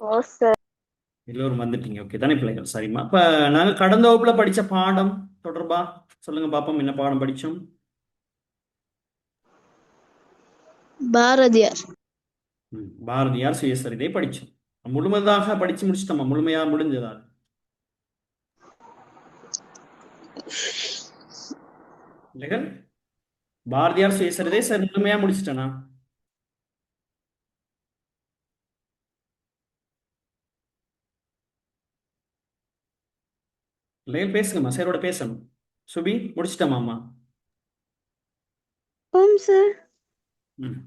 ஓ sir. எல்லோரும் வந்துட்டீங்க. Okay தானே பிள்ளைகள்? சரிம்மா. இப்ப நாங்க கடந்த வகுப்புல படிச்ச பாடம் தொடர்பா சொல்லுங்க பாப்போம். என்ன பாடம் படிச்சோம்? பாரதியார். பாரதியார் சுயசரிதை படிச்சோம். முழுமையாக படிச்சு முடிச்சிட்டோமா? முழுமையா முடிஞ்சதா பிள்ளைகள்? பாரதியார் சுயசரிதை சார் முழுமையா முடிச்சிட்டேனா? பிள்ளைகள் பேசுங்கம்மா, சாரோட பேசணும். சுபி முடிச்சிட்டோமாம்மா? ஓம் சார். ம்.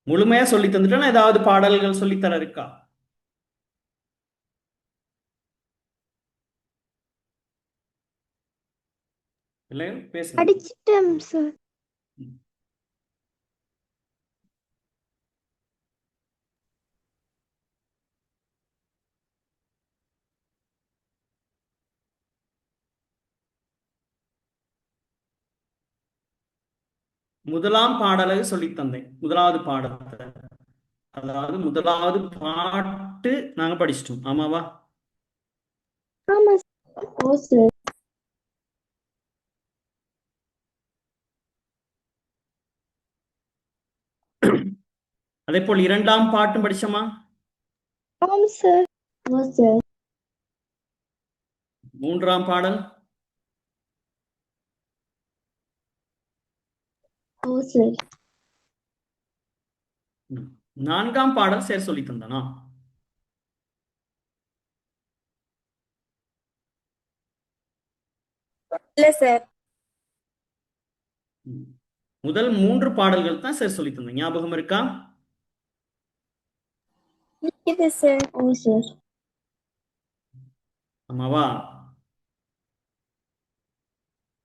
முழுமையா சொல்லி தந்துட்டேன்னா ஏதாவது பாடல்கள் சொல்லித்தர இருக்கா? பிள்ளைகள் பேசுங்க. படிச்சிட்டேன் சார். ம். முதலாம் பாடலை சொல்லித் தந்தேன். முதலாவது பாடத்தை, அதாவது முதலாவது பாட்டு நாங்க படிச்சிட்டோம். ஆமாவா? ஆமா சார். ஓ சார். அதே போல் இரண்டாம் பாட்டும் படிச்சோமா? ஓம் சார். ஓ சார். மூன்றாம் பாடல், ஓ சார். ம். நான்காம் பாடல் சேர் சொல்லி தந்தானா? இல்ல சார். ம். முதல் மூன்று பாடல்கள் தான் சேர் சொல்லி தந்தேன். ஞாபகம் இருக்கா? இது சார். ஓ சார். ஆமாவா?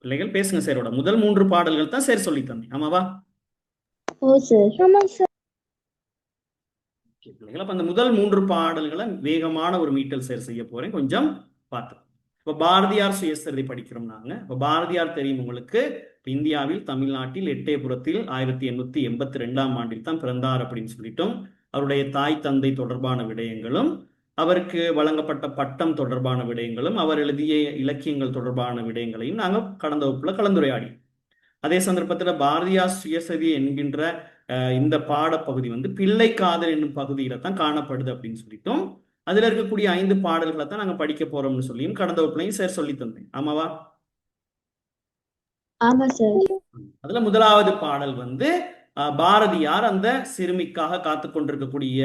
பிள்ளைகள் பேசுங்க சேரோட. முதல் மூன்று பாடல்கள் தான் சேர் சொல்லி தந்தேன். ஆமாவா? ஓ சார். ஆமா சார். Okay, பிள்ளைகள் அப்ப அந்த முதல் மூன்று பாடல்களை வேகமான ஒரு மீட்டல் சேர் செய்ய போறேன். கொஞ்சம் பார்த்து. இப்ப பாரதியார் சுயசரிதை படிக்கிறோம் நாங்க. இப்ப பாரதியார் தெரியும் உங்களுக்கு. இந்தியாவில் தமிழ்நாட்டில் எட்டயபுரத்தில் 1882ஆம் ஆண்டில் தான் பிறந்தார் அப்படின்னு சொல்லிட்டோம். அவருடைய தாய் தந்தை தொடர்பான விடயங்களும், அவருக்கு வழங்கப்பட்ட பட்டம் தொடர்பான விடயங்களும், அவர் எழுதிய இலக்கியங்கள் தொடர்பான விடயங்களையும் நாங்க கடந்த வகுப்புல கலந்துரையாடி. அதே சந்தர்ப்பத்தில் பாரதியார் சுயசரிதை என்கின்ற இந்த பாடப்பகுதி வந்து பிள்ளை காதல் என்னும் பகுதியில தான் காணப்படுது அப்படின்னு சொல்லிட்டோம். அதுல இருக்கக்கூடிய 5 பாடல்களை தான் நாங்க படிக்க போறோம்னு சொல்லியும் கடந்த வகுப்புலையும் சார் சொல்லி தந்தேன். ஆமாவா? ஆமா சார். அதுல முதலாவது பாடல் வந்து பாரதியார் அந்த சிறுமிக்காக காத்து கொண்டிருக்கக்கூடிய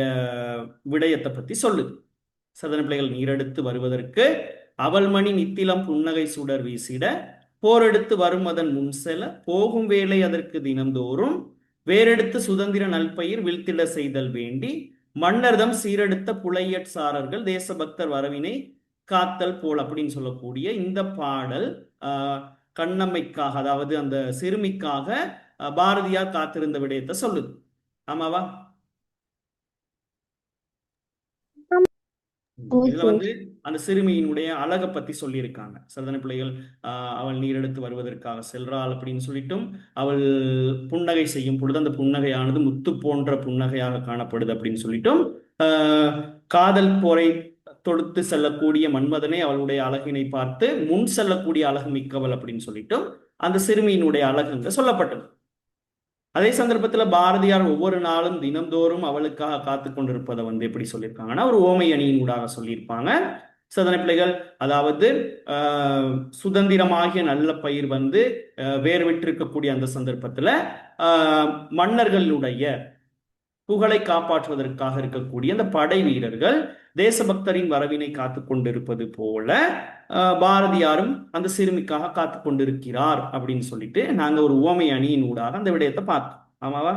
விடயத்தை பத்தி சொல்லுது. சதன பிள்ளைகள் நீரெடுத்து வருவதற்கு அவள்மணி நித்திலம் புன்னகை சுடர் வீசிட போரெடுத்து வரும் அதன் முன் செல போகும் வேலை அதற்கு தினந்தோறும் வேரெடுத்து சுதந்திர நல்பயிர் வீழ்த்திட செய்தல் வேண்டி மன்னர்தம் சீரெடுத்த புலையற் சாரர்கள் தேசபக்தர் வரவினை காத்தல் போல் அப்படின்னு சொல்லக்கூடிய இந்த பாடல் கண்ணம்மைக்காக, அதாவது அந்த சிறுமிக்காக பாரதியார் காத்திருந்த விடயத்தை சொல்லுது. ஆமாவா? ஓ இதுல சார். வந்து அந்த சிறுமியினுடைய அழகை பத்தி சொல்லியிருக்காங்க. சர்தன பிள்ளைகள் அவள் நீரெடுத்து வருவதற்காக செல்றாள் அப்படின்னு சொல்லிட்டும், அவள் புன்னகை செய்யும் பொழுது அந்த புன்னகையானது முத்து போன்ற புன்னகையாக காணப்படுது அப்படின்னு சொல்லிட்டும், காதல் போரை தொடுத்து செல்லக்கூடிய மன்மதனை அவளுடைய அழகினை பார்த்து முன் செல்லக்கூடிய அழகு மிக்கவள் அப்படின்னு சொல்லிட்டும் அந்த சிறுமியினுடைய அழகு என்று சொல்லப்பட்டது. அதே சந்தர்ப்பத்துல பாரதியார் ஒவ்வொரு நாளும் தினம்தோறும் அவளுக்காக காத்து கொண்டிருப்பதை வந்து எப்படி சொல்லியிருக்காங்கன்னா ஒரு ஓமை அணியின் ஊடாக சொல்லியிருப்பாங்க. சதன பிள்ளைகள், அதாவது சுதந்திரமாகிய நல்ல பயிர் வந்து வேர் விட்டிருக்கக்கூடிய அந்த சந்தர்ப்பத்துல மன்னர்களுடைய புகழை காப்பாற்றுவதற்காக இருக்கக்கூடிய அந்த படை வீரர்கள் தேசபக்தரின் வரவினை காத்து கொண்டிருப்பது போல பாரதியாரும் அந்த சிறுமிக்காக காத்து கொண்டிருக்கிறார் அப்படின்னு சொல்லிட்டு நாங்க ஒரு உவமை அணியின் ஊடாக அந்த விடயத்தை பார்த்தோம். ஆமாவா?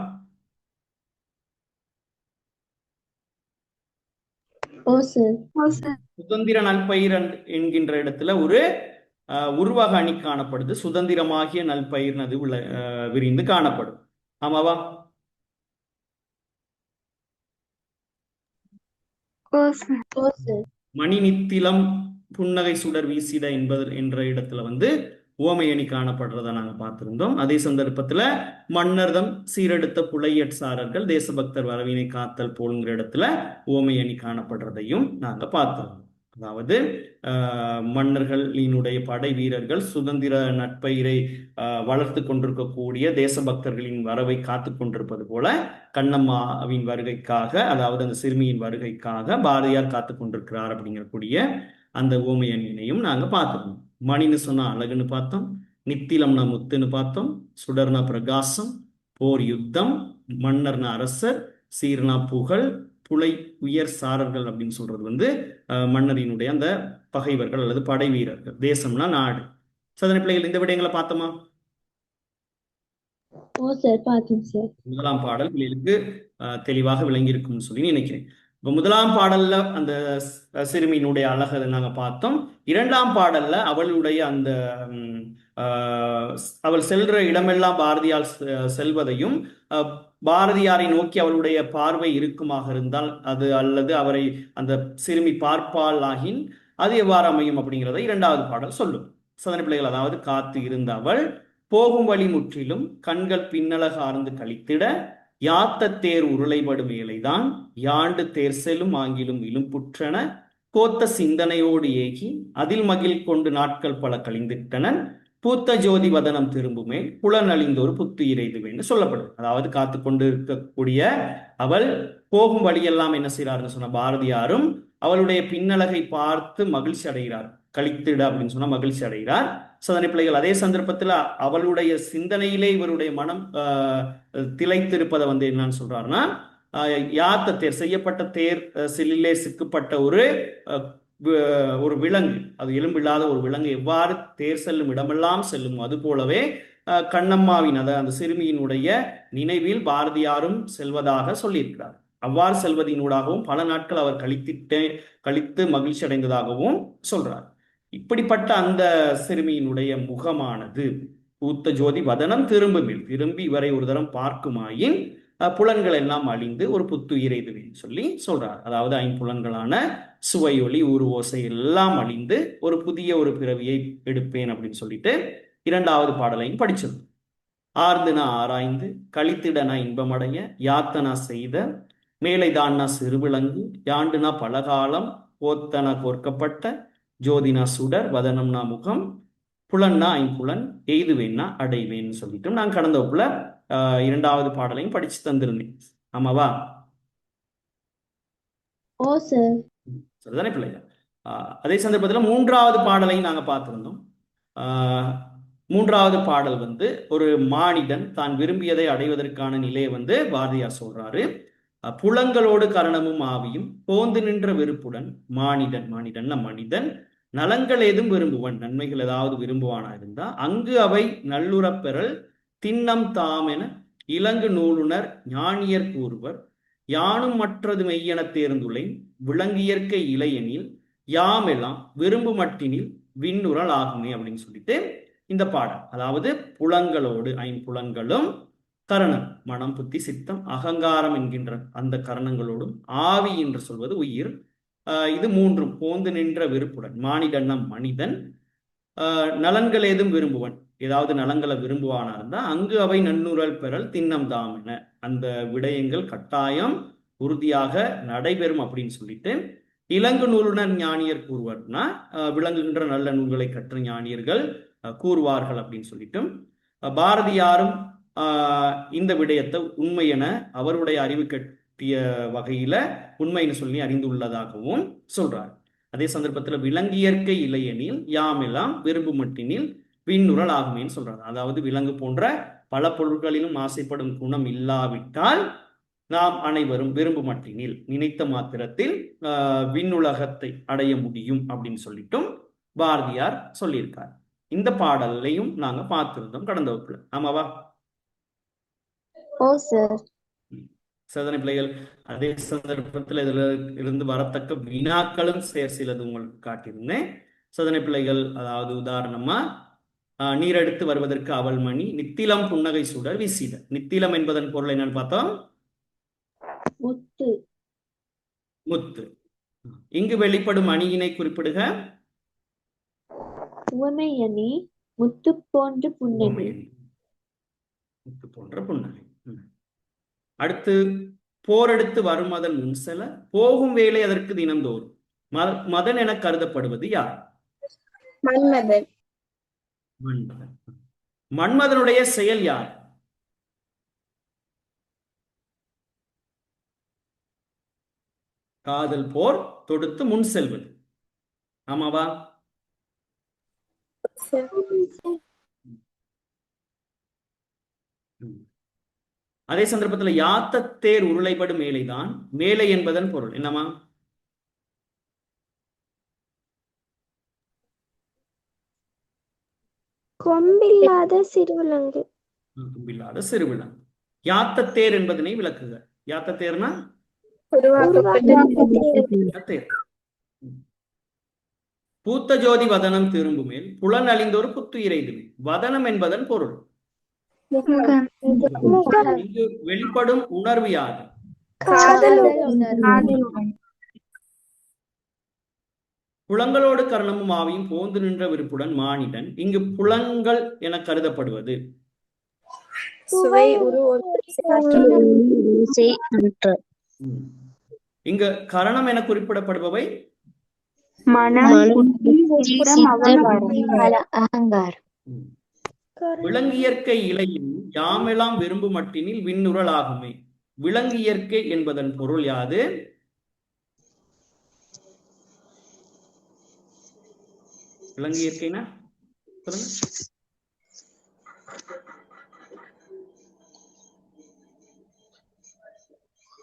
ஓ சார். ஓ சார். சுதந்திர நல்பயிர் என்கின்ற இடத்துல ஒரு உருவக அணி காணப்படுது. சுதந்திரமாகிய நல்பயிர் அது விரிந்து காணப்படும். ஆமாவா? ஓ சார். ஓ சார். மணி நித்திலம் புன்னகை சுடர் வீசிட என்பது என்ற இடத்துல வந்து உவமை அணி காணப்படுறத நாங்க பார்த்திருந்தோம். அதே சந்தர்ப்பத்துல மன்னர்தம் சீரெடுத்த புலையற்சாரர்கள் தேசபக்தர் வரவினை காத்தல் போலுங்கிற இடத்துல உவமை அணி காணப்படுறதையும் நாங்க பார்த்திருந்தோம். அதாவது மன்னர்களினுடைய படை வீரர்கள் சுதந்திர நட்பயிரை வளர்த்து கொண்டிருக்கக்கூடிய தேசபக்தர்களின் வரவை காத்து கொண்டிருப்பது போல கண்ணம்மாவின் வருகைக்காக, அதாவது அந்த சிறுமியின் வருகைக்காக பாரதியார் காத்து கொண்டிருக்கிறார் அப்படிங்கக்கூடிய அந்த உவமை அணியினையும் நாங்க பார்த்துக்கணும். மணின்னு சொன்னா அழகுன்னு பார்த்தோம், நித்திலம்னா முத்துன்னு பார்த்தோம், சுடர்னா பிரகாசம், போர் யுத்தம், மன்னர்னா அரசர், சீர்னா புகழ், புலை உயர் சாரர்கள் அப்படின்னு சொல்றது மன்னரினுடைய அந்த பகைவர்கள் அல்லது படை வீரர்கள், தேசம்னா நாடு. சோதனை பிள்ளைகள் இந்த விடயங்களை பார்த்தோமா? முதலாம் பாடல் பிள்ளைகளுக்கு தெளிவாக விளங்கி இருக்கும்னு சொல்லி நினைக்கிறேன். இப்ப முதலாம் பாடல்ல அந்த சிறுமியினுடைய அழகை நாங்க பார்த்தோம். இரண்டாம் பாடல்ல அவளுடைய அந்த அவள் செல்ற இடமெல்லாம் பாரதியார் செல்வதையும் பாரதியாரை நோக்கி அவளுடைய பார்வை இருக்குமாக இருந்தால் அது அல்லது அவரை அந்த சிறுமி பார்ப்பால் ஆகின் அது எவ்வாறு அமையும் அப்படிங்கிறத இரண்டாவது பாடல் சொல்லும். சோதனை பிள்ளைகள், அதாவது காத்து இருந்த அவள் போகும் வழி முற்றிலும் கண்கள் பின்னலகார்ந்து கழித்திட யாத்த தேர் உருளைபடும் வேலைதான் யாண்டு தேர் செல்லும் ஆங்கிலும் இழும்புற்றன கோத்த சிந்தனையோடு ஏகி அதில் மகிழ் கொண்டு நாட்கள் பல கழிந்திட்டனன் பூத்த ஜோதி வதனம் திரும்புமே புலன் அழிந்தோர் புத்துயிர் எய்துவேன்னு சொல்லப்படும். அதாவது காத்து கொண்டு இருக்கக்கூடிய அவள் போகும் வழியெல்லாம் என்ன செய்யறாருன்னு சொன்ன பாரதியாரும் அவளுடைய பின்னலகை பார்த்து மகிழ்ச்சி அடைகிறார். கழித்திட அப்படின்னு சொன்னா மகிழ்ச்சி அடைகிறார். சோதனை பிள்ளைகள், அதே சந்தர்ப்பத்தில் அவளுடைய சிந்தனையிலே இவருடைய மனம் திளைத்திருப்பதை என்னன்னு சொல்றாருன்னா, யாத்த தேர் செய்யப்பட்ட தேர் சில்லிலே சிக்கப்பட்ட ஒரு விலங்கு, அது எலும்பில்லாத ஒரு விலங்கு எவ்வாறு தேர் செல்லும் இடமெல்லாம் செல்லும் அது போலவே கண்ணம்மாவின் அந்த சிறுமியினுடைய நினைவில் பாரதியாரும் செல்வதாக சொல்லியிருக்கிறார். அவ்வாறு செல்வதனூடாகவும் பல நாட்கள் அவர் கழித்து மகிழ்ச்சி அடைந்ததாகவும் சொல்றார். இப்படிப்பட்ட அந்த சிறுமியினுடைய முகமானது பூத்த ஜோதி வதனம் திரும்பி இவரை ஒரு தரம் பார்க்குமாயின் புலன்கள் எல்லாம் அழிந்து ஒரு புத்துயிர் எய்துவேன்னு சொல்லி சொல்றார். அதாவது ஐம்புலன்களான சுவையொலி ஊர்வோசை எல்லாம் அழிந்து ஒரு புதிய ஒரு பிறவியை எடுப்பேன் அப்படின்னு சொல்லிட்டு இரண்டாவது பாடலையும் படிச்சிருந்தோம். ஆர்ந்துனா ஆராய்ந்து கழித்திடனா இன்பமடைய யாத்தனா செய்த மேலைதான்னா சிறுவிலங்கு யாண்டுனா பலகாலம் போத்தனா கோர்க்கப்பட்ட ஜோதினா சுடர் வதனம்னா முகம் புலன்னா ஐம்புலன் எய்துவேன்னா அடைவேன்னு சொல்லிட்டு நான் கடந்த வகுப்புல இரண்டாவது பாடலையும் படிச்சு தந்திருந்தேன். ஆமாவா? சரிதானே பிள்ளையா? அதே சந்தர்ப்பத்தில் மூன்றாவது பாடலையும் நாங்க பார்த்திருந்தோம். மூன்றாவது பாடல் ஒரு மானிடன் தான் விரும்பியதை அடைவதற்கான நிலையை பாரதியார் சொல்றாரு. புலங்களோடு கரணமும் ஆவியும் போந்து நின்ற வெறுப்புடன் மானிடன் மனிதன் நலங்கள் ஏதும் விரும்புவன், நன்மைகள் ஏதாவது விரும்புவானா இருந்தா அங்கு அவை நல்லுறப்பெறல் திண்ணம் தாம் என இலங்கு நூலுணர் ஞானியர் கூறுவர் யானும் மற்றது மெய்யென தேர்ந்துள்ளேன் விலங்கியற்கை இளையனில் யாமெல்லாம் விரும்பு மட்டினில் விண்ணுறல் ஆகுமே அப்படின்னு சொல்லிட்டு இந்த பாடல், அதாவது புலங்களோடு ஐம்புலன்களும் கரணம் மனம் புத்தி சித்தம் அகங்காரம் என்கின்ற அந்த கரணங்களோடும் ஆவி என்று சொல்வது உயிர், இது மூன்றும் போந்து நின்ற விருப்புடன் மானிடன்னா மனிதன் நலன்கள் ஏதும் விரும்புவன், ஏதாவது நலன்களை விரும்புவானா இருந்தா அங்கு அவை நன்னுறல் பெறல் திண்ணம் தாம் என அந்த விடயங்கள் கட்டாயம் உறுதியாக நடைபெறும் அப்படின்னு சொல்லிட்டு இலங்கு நூலுணர் ஞானியர் கூறுவார்னா விளங்குகின்ற நல்ல நூல்களை கற்ற ஞானியர்கள் கூறுவார்கள் அப்படின்னு சொல்லிட்டும் பாரதியாரும் இந்த விடயத்தை உண்மை என அவருடைய அறிவு கட்டிய வகையில உண்மைன்னு சொல்லி அறிந்துள்ளதாகவும் சொல்றார். அதே சந்தர்ப்பத்தில் விலங்கியற்கை இளையனில் யாமெல்லாம் விரும்பு மட்டினில் விண்ணுறல் ஆகுமேன்னு சொல்றாரு. அதாவது விலங்கு போன்ற பல பொருட்களிலும் ஆசைப்படும் குணம் இல்லாவிட்டால் நாம் அனைவரும் விரும்பு மட்டினில் நினைத்த மாத்திரத்தில் விண்ணுலகத்தை அடைய முடியும் அப்படின்னு சொல்லிட்டும் பாரதியார் சொல்லியிருக்கார். இந்த பாடலையும் நாங்க பார்த்திருந்தோம் கடந்த வகுப்புல. ஆமாவா? சோதனை பிள்ளைகள், அதே சந்தர்ப்பத்தில் இதுல இருந்து வரத்தக்க வினாக்களும் சிலது உங்களுக்கு காட்டியிருந்தேன். சோதனை பிள்ளைகள், அதாவது உதாரணமா நீரெடுத்து வருவதற்கு அவள் மணி நித்திலம் புன்னகை சுடர் வீசிட. நித்திலம் என்பதன் பொருள் என்னன்னு பார்த்தோம், முத்து. இங்கு வெளிப்படும் அணியினை குறிப்பிடுக. உவமை அணி. முத்து போன்ற புன்னகை. முத்து போன்ற புன்னகை. அடுத்து போரெடுத்து வருமதன் முன் செல போகும் வேலை அதற்கு தினந்தோறும். மதன் என கருதப்படுவது யார்? மன்மதன். மன்மதன். மன்மதனுடைய செயல் யார்? காதல் போர் தொடுத்து முன் செல்வது. ஆமாவா? அதே சந்தர்ப்பத்தில் யாத்த தேர் உருளைப்படும் மேலைதான். மேலை என்பதன் பொருள் என்னமா? கொம்பில்லாத சிறுவிலங்கு. கொம்பில்லாத சிறுவிலங்கு. யாத்த தேர் என்பதனை விளக்குக. யாத்த தேர்னா தேர். பூத்த ஜோதி வதனம் திரும்புமேல் புலன் அழிந்தோர் புத்துயிரை இதுவே. வதனம் என்பதன் பொருள் இங்கு வெளிப்படும் உணர்வு யாது? புலங்களோடு கரணமும் ஆவியும் போந்து நின்ற விருப்புடன் மானிடன். இங்கு புலங்கள் என கருதப்படுவது இங்கு கரணம் என குறிப்பிடப்படுபவை அகங்காரம். விலங்கியற்கை இலையில் யாமெல்லாம் விரும்பும் மட்டினில் விண்ணுறல் ஆகுமே. விலங்கியற்கை என்பதன் பொருள் யாது? விலங்கியற்கைனா சொல்லுங்க.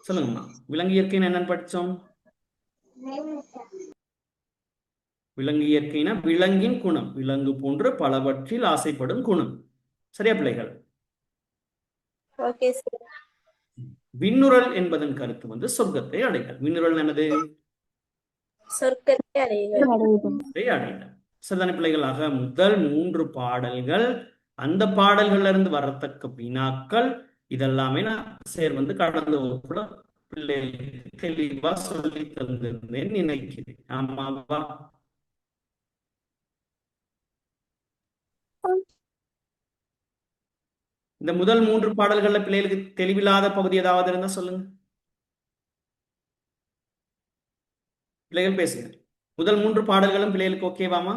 சொல்லுங்கம்மா. விலங்கியற்கைன்னு என்னன்னு படிச்சோம்? விலங்கு இயற்கைனா விலங்கின் குணம். விலங்கு போன்று பலவற்றில் ஆசைப்படும் குணம். சரியா பிள்ளைகள்? விண்ணுறல் என்பதன் கருத்து சொர்க்கத்தை அடைதல். விண்ணுறல் என்னது? சொர்க்கத்தை அடைதல். சரிதான பிள்ளைகள்? ஆக முதல் 3 பாடல்கள், அந்த பாடல்கள்ல இருந்து வரத்தக்க வினாக்கள் இதெல்லாமே நான் கடந்த வகுப்புல பிள்ளைகளுக்கு தெளிவா சொல்லி தந்திருந்தேன் நினைக்கிறேன். ஆமாவா? இந்த முதல் 3 பாடல்கள்ல பிள்ளைகளுக்கு தெளிவில்லாத பகுதி ஏதாவது இருந்தா சொல்லுங்க. பிள்ளைகள் பேசுங்க. முதல் 3 பாடல்களும் பிள்ளைகளுக்கு ஓகேவாமா?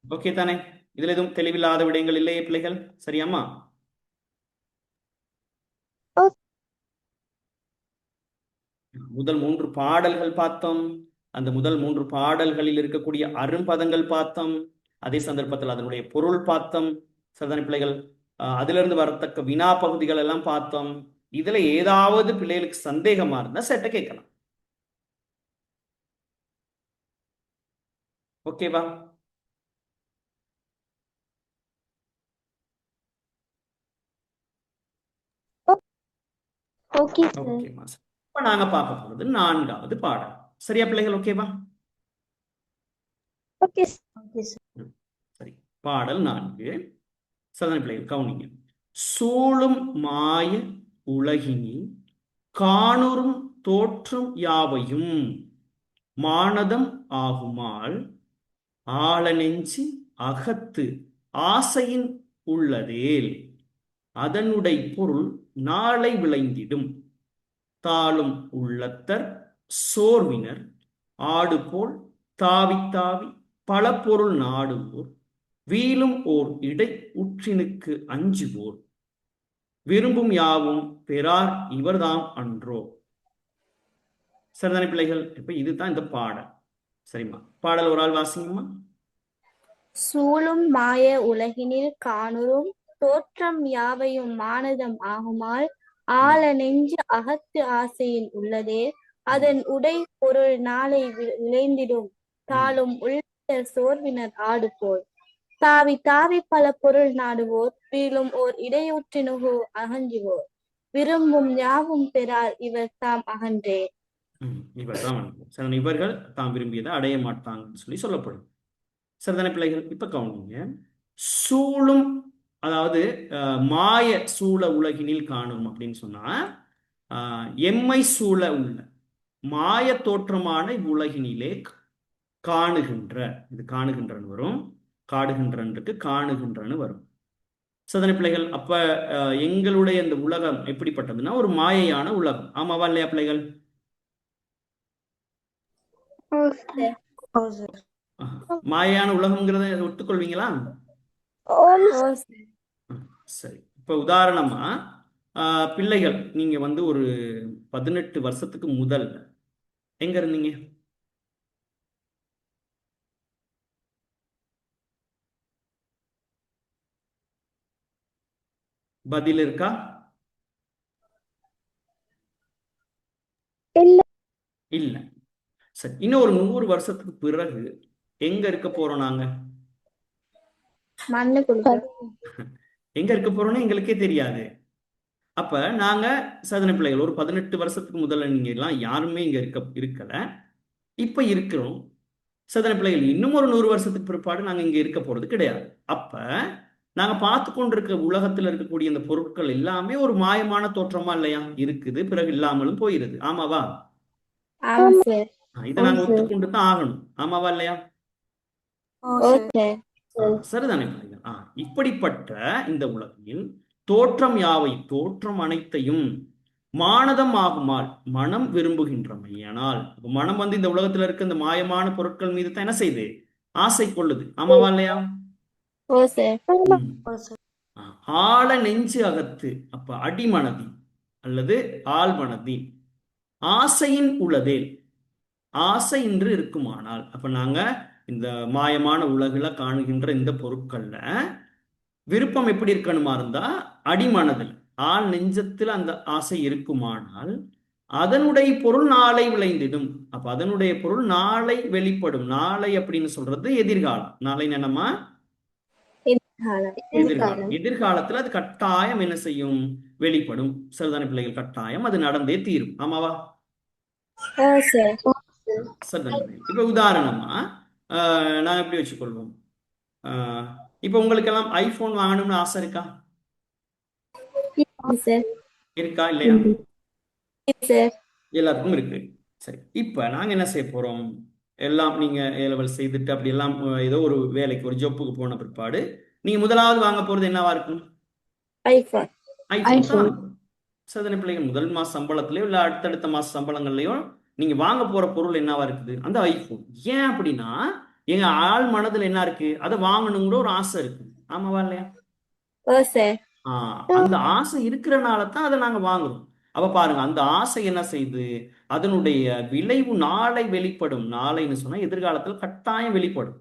ஓகே தானே? இதுல எதுவும் தெளிவில்லாத விடயங்கள் இல்லையே பிள்ளைகள்? சரியாமா? முதல் 3 பாடல்கள் பார்த்தோம். அந்த முதல் 3 பாடல்களில் இருக்கக்கூடிய அரும்பதங்கள் பார்த்தோம். அதே சந்தர்ப்பத்தில் அதனுடைய பொருள் பார்த்தோம். சரிதான பிள்ளைகள்? அதிலிருந்து வரத்தக்க வினா பகுதிகள் எல்லாம் பார்த்தோம். இதுல ஏதாவது பிள்ளைகளுக்கு சந்தேகமா இருந்தா செட்ட கேட்கலாம். ஓகேவா? ஓகேமா. இப்ப நாங்க பார்க்க போறது 4வது பாடல். சரியா பிள்ளைகள்? ஓகேவா? சரி. பாடல் 4. சரிதான பிள்ளைகள்? கவனிங்க. சூழும் மாய உலகினில் காணுறும் தோற்றம் யாவையும் மானதம் ஆகுமால் ஆழ நெஞ்சி அகத்து ஆசையின் உள்ளதேல் அதனுடை பொருள் நாளை விளைந்திடும் தாளும் உள்ளத்தர் சோர்வினர் ஆடு போல் தாவி தாவி பல பொருள் நாடுவோர் வீலும் ஓர் இடை உற்றினுக்கு அஞ்சுவோர் விரும்பும் யாவும் பெறார் இவர்தாம் அன்றோ. சரிதானே பிள்ளைகள்? இப்ப இதுதான் இந்த பாடல். சரிம்மா, பாடல் ஒரு ஆள் வாசிங்கம்மா. சூழும் மாய உலகினில் காணுறும் தோற்றம் யாவையும் மானதம் ஆகுமால் ஆழ நெஞ்சு அகத்து ஆசையில் உள்ளதே அதன் உடை பொருள் நாளை விளைந்திடும் தாளும் உள்ள சோர்வினர் ஆடு போல் தாவி தாவி பல பொருள் நாடுவோர் வீழும் ஓர் இடையூற்றினுகு அகஞ்சுவோர் விரும்பும் யாவும் பெறார் இவர் தாம் அகன்றே. இவர்கள் தாம் விரும்பியதை அடைய மாட்டாங்கன்னு சொல்லி சொல்லப்படும். சரிதானே பிள்ளைகள்? இப்ப கவனிங்க. சூழும், அதாவது மாய சூழ உலகினில் காணும் அப்படின்னு சொன்னா எம்மை சூழ உள்ள மாய தோற்றமான உலகினிலே காணுகின்ற, இது காணுகின்றன்னு வரும், காடுகின்றன்றுக்கு காணுகின்றன்னு வரும். சோதனை பிள்ளைகள், அப்ப எங்களுடைய இந்த உலகம் எப்படிப்பட்டதுன்னா ஒரு மாயையான உலகம். ஆமாவா இல்லையா பிள்ளைகள்? மாயையான உலகம்ங்கிறத ஒத்துக்கொள்வீங்களா? சரி. இப்ப உதாரணமா பிள்ளைகள், நீங்க வந்து ஒரு 18 வருஷத்துக்கு முதல் எங்க இருந்தீங்க? பதில் இருக்கா? இல்ல. சரி, இன்னும் ஒரு 100 வருஷத்துக்கு பிறகு எங்க இருக்க போறோம் நாங்க? மண்ணுக்குள்ள. எங்க இருக்க போறோம்னு எங்களுக்கே தெரியாது. அப்ப நாங்க சாதனை பிள்ளைகள் ஒரு 18 வருஷத்துக்கு முதல்ல நீங்க எல்லாம் யாருமே இங்க இருக்கல, இப்ப இருக்கிறோம். சாதனை பிள்ளைகள், இன்னும் ஒரு 100 வருஷத்துக்கு பிற்பாடு நாங்க இங்க இருக்க போறது கிடையாது. அப்ப நாங்க பார்த்து கொண்டிருக்க உலகத்துல இருக்கக்கூடிய இந்த பொருட்கள் எல்லாமே ஒரு மாயமான தோற்றமா இல்லையா இருக்குது, பிறகு இல்லாமலும் போயிருது. ஆமாவா? இதை நாங்க ஒத்துக்கொண்டு தான் ஆகணும். ஆமாவா இல்லையா? சரிதானே பிள்ளைகள்? இப்படிப்பட்ட இந்த உலகில் தோற்றம் யாவை, தோற்றம் அனைத்தையும் மானதம் ஆகுமால் மனம் விரும்புகின்றமையானால், மனம் வந்து இந்த உலகத்துல இருக்க இந்த மாயமான பொருட்கள் மீது தான் என்ன செய்யுது? ஆசை கொள்ளுது. ஆமாவா இல்லையா? ஆழ நெஞ்சு அகத்து, அப்ப அடிமனதி அல்லது ஆழ்மனதி ஆசையின் உளதே, ஆசை இன்று இருக்குமானால், அப்ப நாங்க இந்த மாயமான உலகில காணுகின்ற இந்த பொருட்கள்ல விருப்பம் எப்படி இருக்கணுமா இருந்தா அடிமனதில் ஆள் நெஞ்சத்தில் அந்த ஆசை இருக்குமானால் அதனுடைய பொருள் நாளை விளைந்திடும். அப்ப அதனுடைய பொருள் நாளை வெளிப்படும். நாளை அப்படின்னு சொல்றது எதிர்காலம். நாளை என்னமா? எதிர்காலம். எதிர்காலத்துல அது கட்டாயம் என்ன செய்யும்? வெளிப்படும். சரிதான பிள்ளைகள்? கட்டாயம் அது நடந்தே தீரும். ஆமாவா? சரிதான? இப்ப உதாரணமா நான் எப்படி வச்சுக்கொள்வோம், இப்ப உங்களுக்கெல்லாம் ஐபோன் வாங்கணும்னு ஆசை இருக்கா? இருக்கா இல்லையா? எல்லாத்துக்கும் இருக்கு. சரி, இப்ப நாங்க என்ன செய்ய போறோம்? எல்லாம் நீங்க ஏ லெவல் செய்துட்டு அப்படி எல்லாம் ஏதோ ஒரு வேலைக்கு ஒரு ஜொப்புக்கு போன பிற்பாடு நீங்க முதலாவது வாங்க போறது என்னவா இருக்கும்? ஐபோன். சோதனை பிள்ளைகள், முதல் மாச சம்பளத்திலயோ இல்ல அடுத்தடுத்த மாச சம்பளங்கள்லயோ நீங்க வாங்க போற பொருள் என்னவா இருக்குது? அந்த ஐபோன். ஏன் அப்படின்னா எங்க ஆள் மனதுல என்ன இருக்கு? அதை வாங்கணுங்கிற ஒரு ஆசை இருக்கு. ஆமாவா இல்லையா? அந்த ஆசை இருக்கிறனால தான் அதை நாங்க வாங்குறோம். அப்ப பாருங்க, அந்த ஆசை என்ன செய்யுது? அதனுடைய விளைவு நாளை வெளிப்படும். நாளைன்னு சொன்னா எதிர்காலத்தில் கட்டாயம் வெளிப்படும்.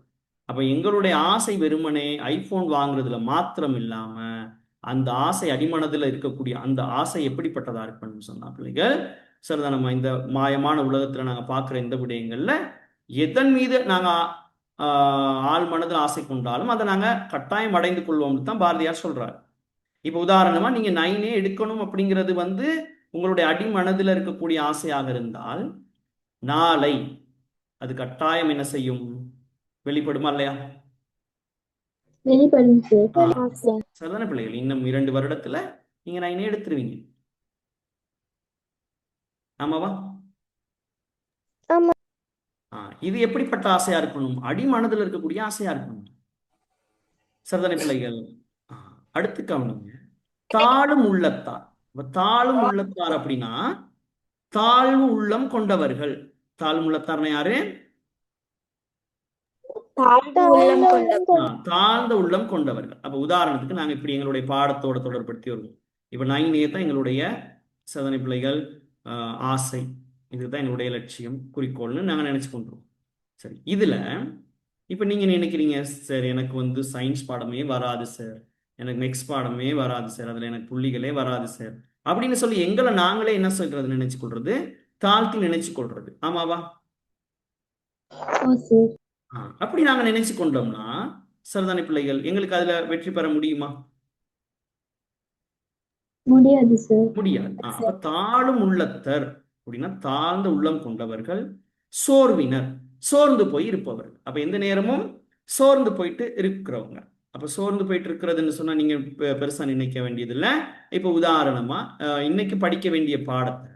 அப்ப எங்களுடைய ஆசை வெறுமனே ஐபோன் வாங்குறதுல மாத்திரம் இல்லாம அந்த ஆசை அடிமனதுல இருக்கக்கூடிய அந்த ஆசை எப்படிப்பட்டதா இருக்குன்னு சொன்னா பிள்ளைகள், சரிதான், நம்ம இந்த மாயமான உலகத்துல நாங்க பார்க்கிற இந்த விடயங்கள்ல எதன் மீது நாங்க ஆள் மனதில் ஆசை கொண்டாலும் அதை நாங்க கட்டாயம் அடைந்து கொள்வோம்னு தான் பாரதியார் சொல்றாரு. இப்ப உதாரணமா நீங்க 9 எடுக்கணும் அப்படிங்கிறது வந்து உங்களுடைய அடிமனதில் இருக்கக்கூடிய ஆசையாக இருந்தால் நாளை அது கட்டாயம் என்ன செய்யும்? வெளிப்படுமா இல்லையா? சரிதான பிள்ளைகள்? இன்னும் 2 வருடத்துல நீங்க 9 எடுத்துருவீங்க. ஆமாவா? இது எப்படிப்பட்ட ஆசையா இருக்கணும்? அடிமனதில் இருக்கக்கூடிய ஆசையா இருக்கணும். சரிதான பிள்ளைகள்? அடுத்து கவனிங்க, தாழும் உள்ளத்தார். தாழும் உள்ளத்தார் அப்படின்னா தாழ்வு உள்ளம் கொண்டவர்கள். தாழ்வு உள்ளத்தார்னா யாரு? தாழ்ந்த உள்ளம் கொண்டவர்கள். அப்ப உதாரணத்துக்கு நாங்க இப்படி எங்களுடைய பாடத்தோட தொடர்படுத்தி வருவோம். இப்ப 9A தான் எங்களுடைய சோதனை பிள்ளைகள் ஆசை, இதுதான் என்னுடைய லட்சியம், குறிக்கோள்னு நாங்க நினைச்சு கொண்டுருவோம். சரி, இதுல இப்ப நீங்க நினைக்கிறீங்க, சார் எனக்கு வந்து சயின்ஸ் பாடமே வராது சார், எனக்கு நெக்ஸ்ட் பாடமே வராது சார், அதுல எனக்கு புள்ளிகளே வராது சார் அப்படின்னு சொல்லி எங்களை நாங்களே என்ன சொல்றது? நினைச்சு கொள்றது, தாழ்த்தி நினைச்சு கொள்றது. ஆமாவா? அப்படி நாங்க நினைச்சு கொண்டோம்னா சரிதானே பிள்ளைகள், எங்களுக்கு அதுல வெற்றி பெற முடியுமா? முடியாது சார். முடியாது. அப்ப தாழும் உள்ளத்தர் அப்படின்னா தாழ்ந்த உள்ளம் கொண்டவர்கள், சோர்வினர் சோர்ந்து போய் இருப்பவர்கள். அப்ப எந்த நேரமும் சோர்ந்து போயிட்டு இருக்கிறவங்க. அப்ப சோர்ந்து போயிட்டு இருக்கிறதுன்னு சொன்னா நீங்க பெருசா நினைக்க வேண்டியது இல்லை. இப்ப உதாரணமா இன்னைக்கு படிக்க வேண்டிய பாடத்தை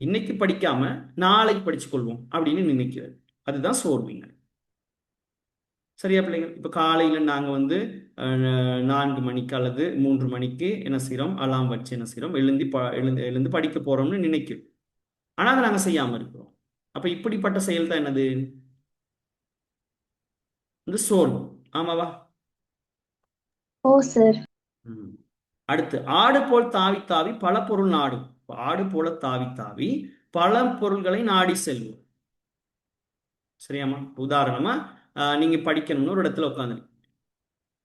இன்னைக்கு படிக்காம நாளைக்கு படிச்சு கொள்வோம் அப்படின்னு நினைக்கிறது, அதுதான் சோர்வினர். சரியா பிள்ளைகள்? இப்ப காலையில நாங்க வந்து 4 மணிக்கு அல்லது 3 மணிக்கு என்ன செய்றோம், அலாம் வச்சு என்ன செய்றோம், எழுந்து படிக்க போறோம்னு நினைக்கிறோம். ஆனா அதை நாங்க செய்யாம இருக்கிறோம். அப்ப இப்படிப்பட்ட செயல் தான் என்னது, இந்த சோர்வு. ஆமாவா? ஓ சார். ம். அடுத்து ஆடு போல் தாவி தாவி பல பொருள் நாடும். ஆடு போல தாவி தாவி பல பொருள்களை நாடி செல்வோம். சரியாமா? உதாரணமா நீங்க படிக்கணும்னு ஒரு இடத்துல உட்காந்து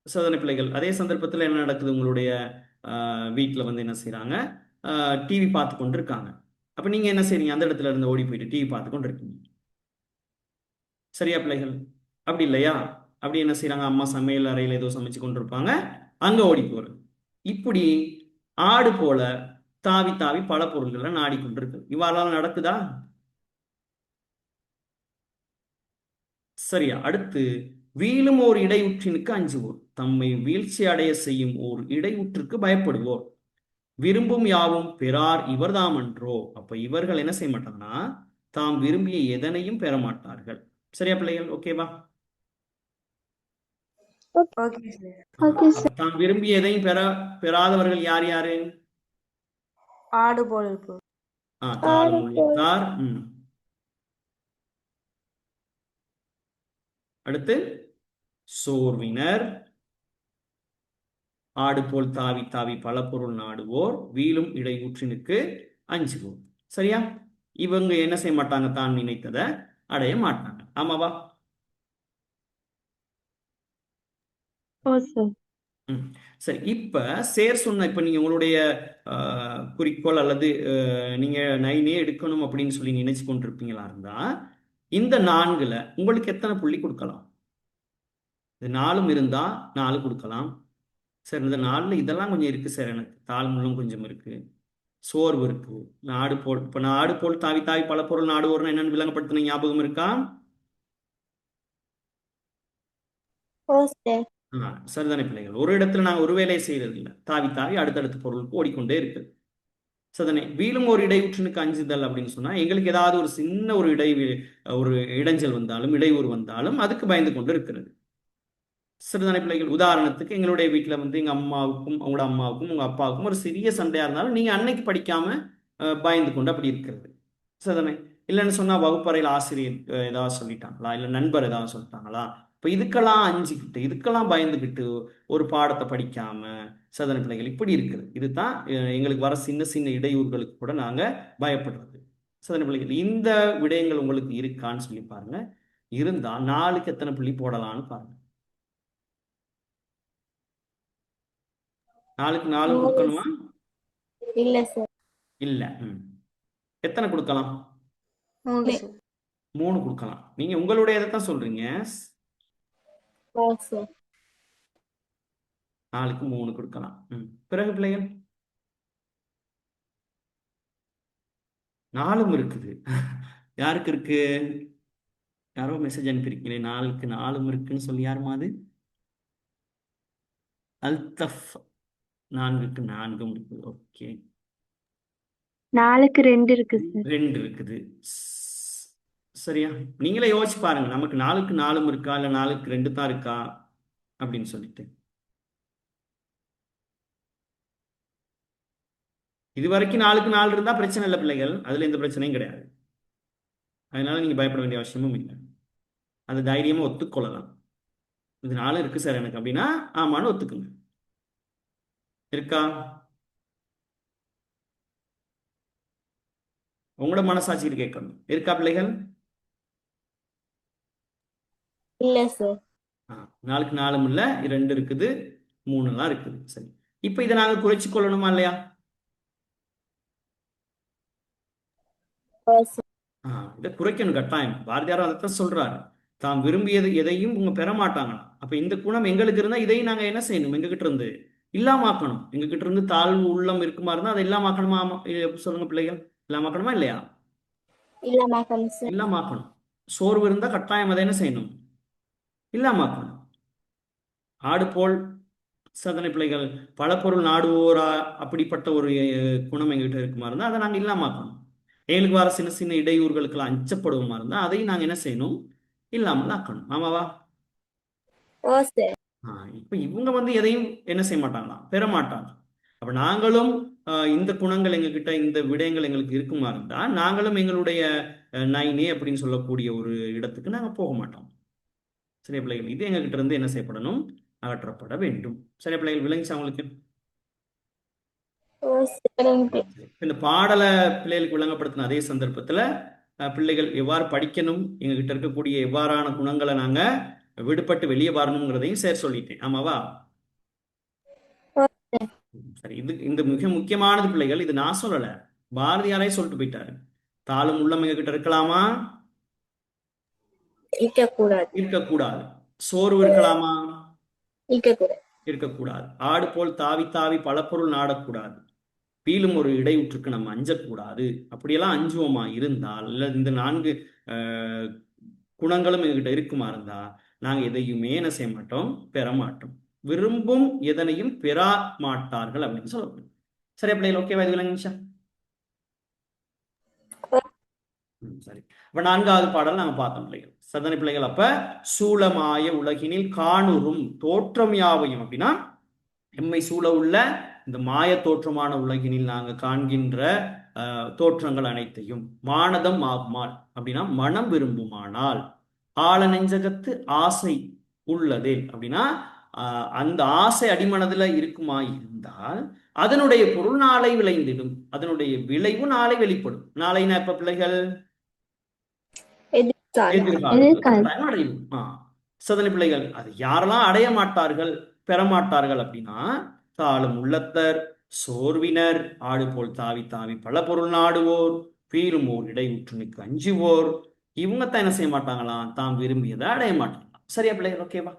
சோதனை பிள்ளைகள், அதே சந்தர்ப்பத்தில் என்ன நடக்குது, உங்களுடைய வீட்டில் வந்து என்ன செய்றாங்க, டிவி பார்த்து கொண்டு இருக்காங்க. அப்ப நீங்க என்ன செய்றீங்க, அந்த இடத்துல இருந்து ஓடி போயிட்டு டிவி பார்த்து கொண்டு இருக்கீங்க. சரியா பிள்ளைகள்? அப்படி இல்லையா? அப்படி என்ன செய்றாங்க, அம்மா சமையல் அறையில் ஏதோ சமைச்சு கொண்டு இருப்பாங்க, அங்க ஓடி போறது. இப்படி ஆடு போல தாவி தாவி பல பொருள்களை நாடிக்கொண்டிருக்கு. இவ்வாறெல்லாம் நடக்குதா? சரியா? அடுத்து வீழும் ஓர் இடையூற்றினுக்கு அஞ்சுவோர், தம்மை வீழ்ச்சி அடைய செய்யும் ஓர் இடையூற்றுக்கு பயப்படுவோர், விரும்பும் யாவும் பெறார் இவர்தாமன்றோ. அப்ப இவர்கள் என்ன செய்ய மாட்டாங்கன்னா, தாம் விரும்பிய எதனையும் பெற மாட்டார்கள். சரியா பிள்ளைகள்? ஓகேவா? Okay sir. அப்ப தாம் விரும்பிய எதையும் பெறாதவர்கள் யார் யாரு? ஆடு போல் இருப்போம். தாளும் உள்ளத்தார். அடுத்து சோர்வினர், ஆடு போல் தாவி தாவி பல பொருள் நாடுவோர், வீழும் இடையூற்றினுக்கு அஞ்சுவோர். சரியா? இவங்க என்ன செய்ய மாட்டாங்க, தான் நினைத்ததை அடைய மாட்டாங்க. ஆமாவா? ஓ சார். சரி, இப்ப சேர் சொன்ன, இப்ப நீங்க உங்களுடைய குறிக்கோள் அல்லது நீங்க 9 எடுக்கணும் அப்படின்னு சொல்லி நினைச்சு கொண்டிருப்பீங்களா இருந்தா, இந்த 4ல உங்களுக்கு எத்தனை புள்ளி கொடுக்கலாம்? இது 4ம் இருந்தா 4 கொடுக்கலாம். சார் இந்த 4ல இதெல்லாம் கொஞ்சம் இருக்கு சார், எனக்கு தாழ்முள்ளும் கொஞ்சம் இருக்கு, சோர்வு இருக்கு, நாடு போல், இப்ப நாடு போல் தாவி தாவி பல பொருள் நாடுவோர்னு என்னன்னு விளங்கப்படுத்தின ஞாபகம் இருக்கா? ஓ சார். சரிதானே பிள்ளைகள்? ஒரு இடத்துல நாங்கள் ஒரு வேலையை செய்யறது இல்லை, தாவி தாவி அடுத்தடுத்த பொருளுக்கு ஓடிக்கொண்டே இருக்கு. சரிதானே? வீழும் ஒரு இடையூற்றினுக்கு அஞ்சுதல் அப்படின்னு சொன்னா, எங்களுக்கு ஏதாவது ஒரு சின்ன ஒரு இடைஞ்சல் வந்தாலும் இடையூறு வந்தாலும் அதுக்கு பயந்து கொண்டு இருக்கிறது. சரிதானே பிள்ளைகள்? உதாரணத்துக்கு எங்களுடைய வீட்டில் வந்து எங்க அம்மாவுக்கும் உங்களோட அம்மாவுக்கும் உங்க அப்பாவுக்கும் ஒரு சிறிய சண்டையா இருந்தாலும் நீங்க அன்னைக்கு படிக்காம பயந்து கொண்டு அப்படி இருக்கிறது. சரிதானே? இல்லைன்னு சொன்னா வகுப்பறையில் ஆசிரியர் ஏதாவது சொல்லிட்டாங்களா, இல்லை நண்பர் ஏதாவது சொல்லிட்டாங்களா, இப்போ இதுக்கெல்லாம் அஞ்சுக்கிட்டு இதுக்கெல்லாம் பயந்துக்கிட்டு ஒரு பாடத்தை படிக்காம, சதன பிள்ளைகள் இப்படி இருக்குது. இதுதான் எங்களுக்கு வர சின்ன சின்ன இடையூறுகளுக்கு கூட நாங்க பயப்படுறது. சதன பிள்ளைகள், இந்த விடயங்கள் உங்களுக்கு இருக்கான்னு சொல்லி பாருங்க. இருந்தா 4க்கு எத்தனை புள்ளி போடலாம்னு பாருங்க. 4க்கு 4 கொடுக்கணுமா? இல்ல சார். இல்ல. எத்தனை கொடுக்கலாம்? 3 சார். 3 கொடுக்கலாம். நீங்க உங்களுடைய தான் சொல்றீங்க. ஓ சார். 4க்கு 3 கொடுக்கலாம். பிறகு பிள்ளைகள் 4ம் இருக்குது. யாருக்கு இருக்கு? யாரோ மெசேஜ் அனுப்பியிருக்கீங்களே, 4க்கு 4ம் இருக்குன்னு சொல்லி. யாருமா அது? அல்தஃப். 4க்கு 4ம் இருக்குது. ஓகே. 4க்கு 2 இருக்கு சார். 2 இருக்குது. சரியா? நீங்களே யோசிச்சு பாருங்க, நமக்கு 4க்கு 4ம் இருக்கா, இல்ல 4க்கு 2 தான் இருக்கா அப்படின்னு சொல்லிட்டு. இது வரைக்கும் 4க்கு 4 இருந்தா பிரச்சனை இல்லை பிள்ளைகள், அதுல எந்த பிரச்சனையும் கிடையாது. அதனால நீங்க பயப்பட வேண்டிய அவசியமும் இல்லை. அது தைரியமா ஒத்துக்கொள்ளலாம். இது 4 இருக்கு சார் எனக்கு அப்படின்னா ஆமான்னு ஒத்துக்குங்க. இருக்கா? உங்களோட மனசாட்சியில் கேட்கணும். இருக்கா பிள்ளைகள்? இல்ல சார். 4க்கு 4ம் இல்ல, 2 இருக்குது, 3 இருக்குது. சரி, இப்ப இதை நாங்க குறைச்சு கொள்ளணுமா இல்லையா? ஓ சார். இதை குறைக்கணும் கட்டாயம். பாரதியாரும் அதைத்தான் சொல்றாரு, தாம் விரும்பியது எதையும் உங்க பெற மாட்டாங்களாம். அப்ப இந்த குணம் எங்களுக்கு இருந்தா இதையும் நாங்க என்ன செய்யணும், எங்ககிட்ட இருந்து இல்லாமாக்கணும். எங்ககிட்ட இருந்து தாழ்வு உள்ளம் இருக்குமா இருந்தா அதை இல்லாமாக்கணுமா? சொல்லுங்க பிள்ளைகள், இல்லாமாக்கணுமா இல்லையா? இல்லமாக்கணும் சார். இல்லாமாக்கணும். சோர்வு இருந்தா கட்டாயம் அதை என்ன செய்யணும், இல்லாமாக்கணும். ஆடு போல் சதனை பிள்ளைகள் பல பொருள் நாடுவோரா, அப்படிப்பட்ட ஒரு குணம் எங்ககிட்ட இருக்குமா இருந்தா அதை நாங்க இல்லாமாக்கணும். எங்களுக்கு வர சின்ன சின்ன இடையூறுகளுக்கெல்லாம் அஞ்சப்படுவோமா இருந்தா அதையும் நாங்க என்ன செய்யணும், இல்லாமல் ஆக்கணும். ஆமாவா? ஓ சார். இப்ப இவங்க வந்து எதையும் என்ன செய்ய மாட்டாங்களாம், பெற மாட்டாங்க. அப்ப நாங்களும் இந்த குணங்கள் எங்ககிட்ட, இந்த விடயங்கள் எங்களுக்கு இருக்குமா இருந்தா நாங்களும் எங்களுடைய நைனே அப்படின்னு சொல்லக்கூடிய ஒரு இடத்துக்கு நாங்க போக மாட்டோம். சிறிய பிள்ளைகள், இது எங்ககிட்ட இருந்து என்ன செய்யப்படணும், அகற்றப்பட வேண்டும். சிறிய பிள்ளைகள் விளங்கிச்சா உங்களுக்கு? ஓ சரிங்க. இந்த பாடலை பிள்ளைகளுக்கு விளங்கப்படுத்தின அதே சந்தர்ப்பத்துல பிள்ளைகள் எவ்வாறு படிக்கணும், எங்ககிட்ட இருக்கக்கூடிய எவ்வாறான குணங்களை நாங்க விடுபட்டு வெளியே வரணுங்கிறதையும் சேர் சொல்லிட்டேன். ஆமாவா? ஓ சார். சரி, இது இந்த மிக முக்கியமானது பிள்ளைகள். இது நான் சொல்லல, பாரதியாரே சொல்லிட்டு போயிட்டாரு. தாளும் உள்ளம் எங்ககிட்ட இருக்கலாமா? இருக்கக்கூடாது. இருக்கக்கூடாது. சோர்வு இருக்கலாமா? இருக்கக்கூடாது. இருக்கக்கூடாது. ஆடு போல் தாவி தாவி பல பொருள் நாடக்கூடாது. பீலும் ஒரு இடையூற்றுக்கு நம்ம அஞ்சக்கூடாது. அப்படியெல்லாம் அஞ்சுவோமா இருந்தால், இல்ல இந்த 4 குணங்களும் எங்ககிட்ட இருக்குமா இருந்தா நாங்க எதையுமே என்ன செய்ய மாட்டோம், பெற மாட்டோம். விரும்பும் எதனையும் பெறா மாட்டார்கள் அப்படின்னு சொல்லணும். சரியா பிள்ளைகள்? ஓகேவா? இது விளங்குச்சா? சரி. அப்ப 4வது பாடல் நாங்க பார்த்தோம் பிள்ளைகள். சதனை பிள்ளைகள். அப்ப சூளமாய உலகினில் காணுறும் தோற்றம் யாவையும் அப்படின்னா எம்மை சூழ உள்ள இந்த மாய தோற்றமான உலகினில் நாங்க காண்கின்ற தோற்றங்கள் அனைத்தையும் மானதம் ஆகுமால் அப்படின்னா மனம் விரும்புமானால், ஆழ நெஞ்சகத்து ஆசை உள்ளதே அப்படின்னா அந்த ஆசை அடிமனதுல இருக்குமா இருந்தால் அதனுடைய பொருள் நாளை விளைந்திடும், அதனுடைய விளைவு நாளை வெளிப்படும். நாளைனா எப்ப பிள்ளைகள்? எதிர்காலம் அடையும். சோதனை பிள்ளைகள், அது யாரெல்லாம் அடைய மாட்டார்கள், பெற மாட்டார்கள் அப்படின்னா தாளும் உள்ளத்தர், சோர்வினர், ஆடு போல் தாவி தாவி பல பொருள் நாடுவோர், பீரும் ஓர் இடையூற்றுனுக்கு அஞ்சுவோர், இவங்க தான் என்ன செய்ய மாட்டாங்களாம், தாம் விரும்பியதை அடைய மாட்டாங்களாம். சரியா பிள்ளைகள்? ஓகேவா?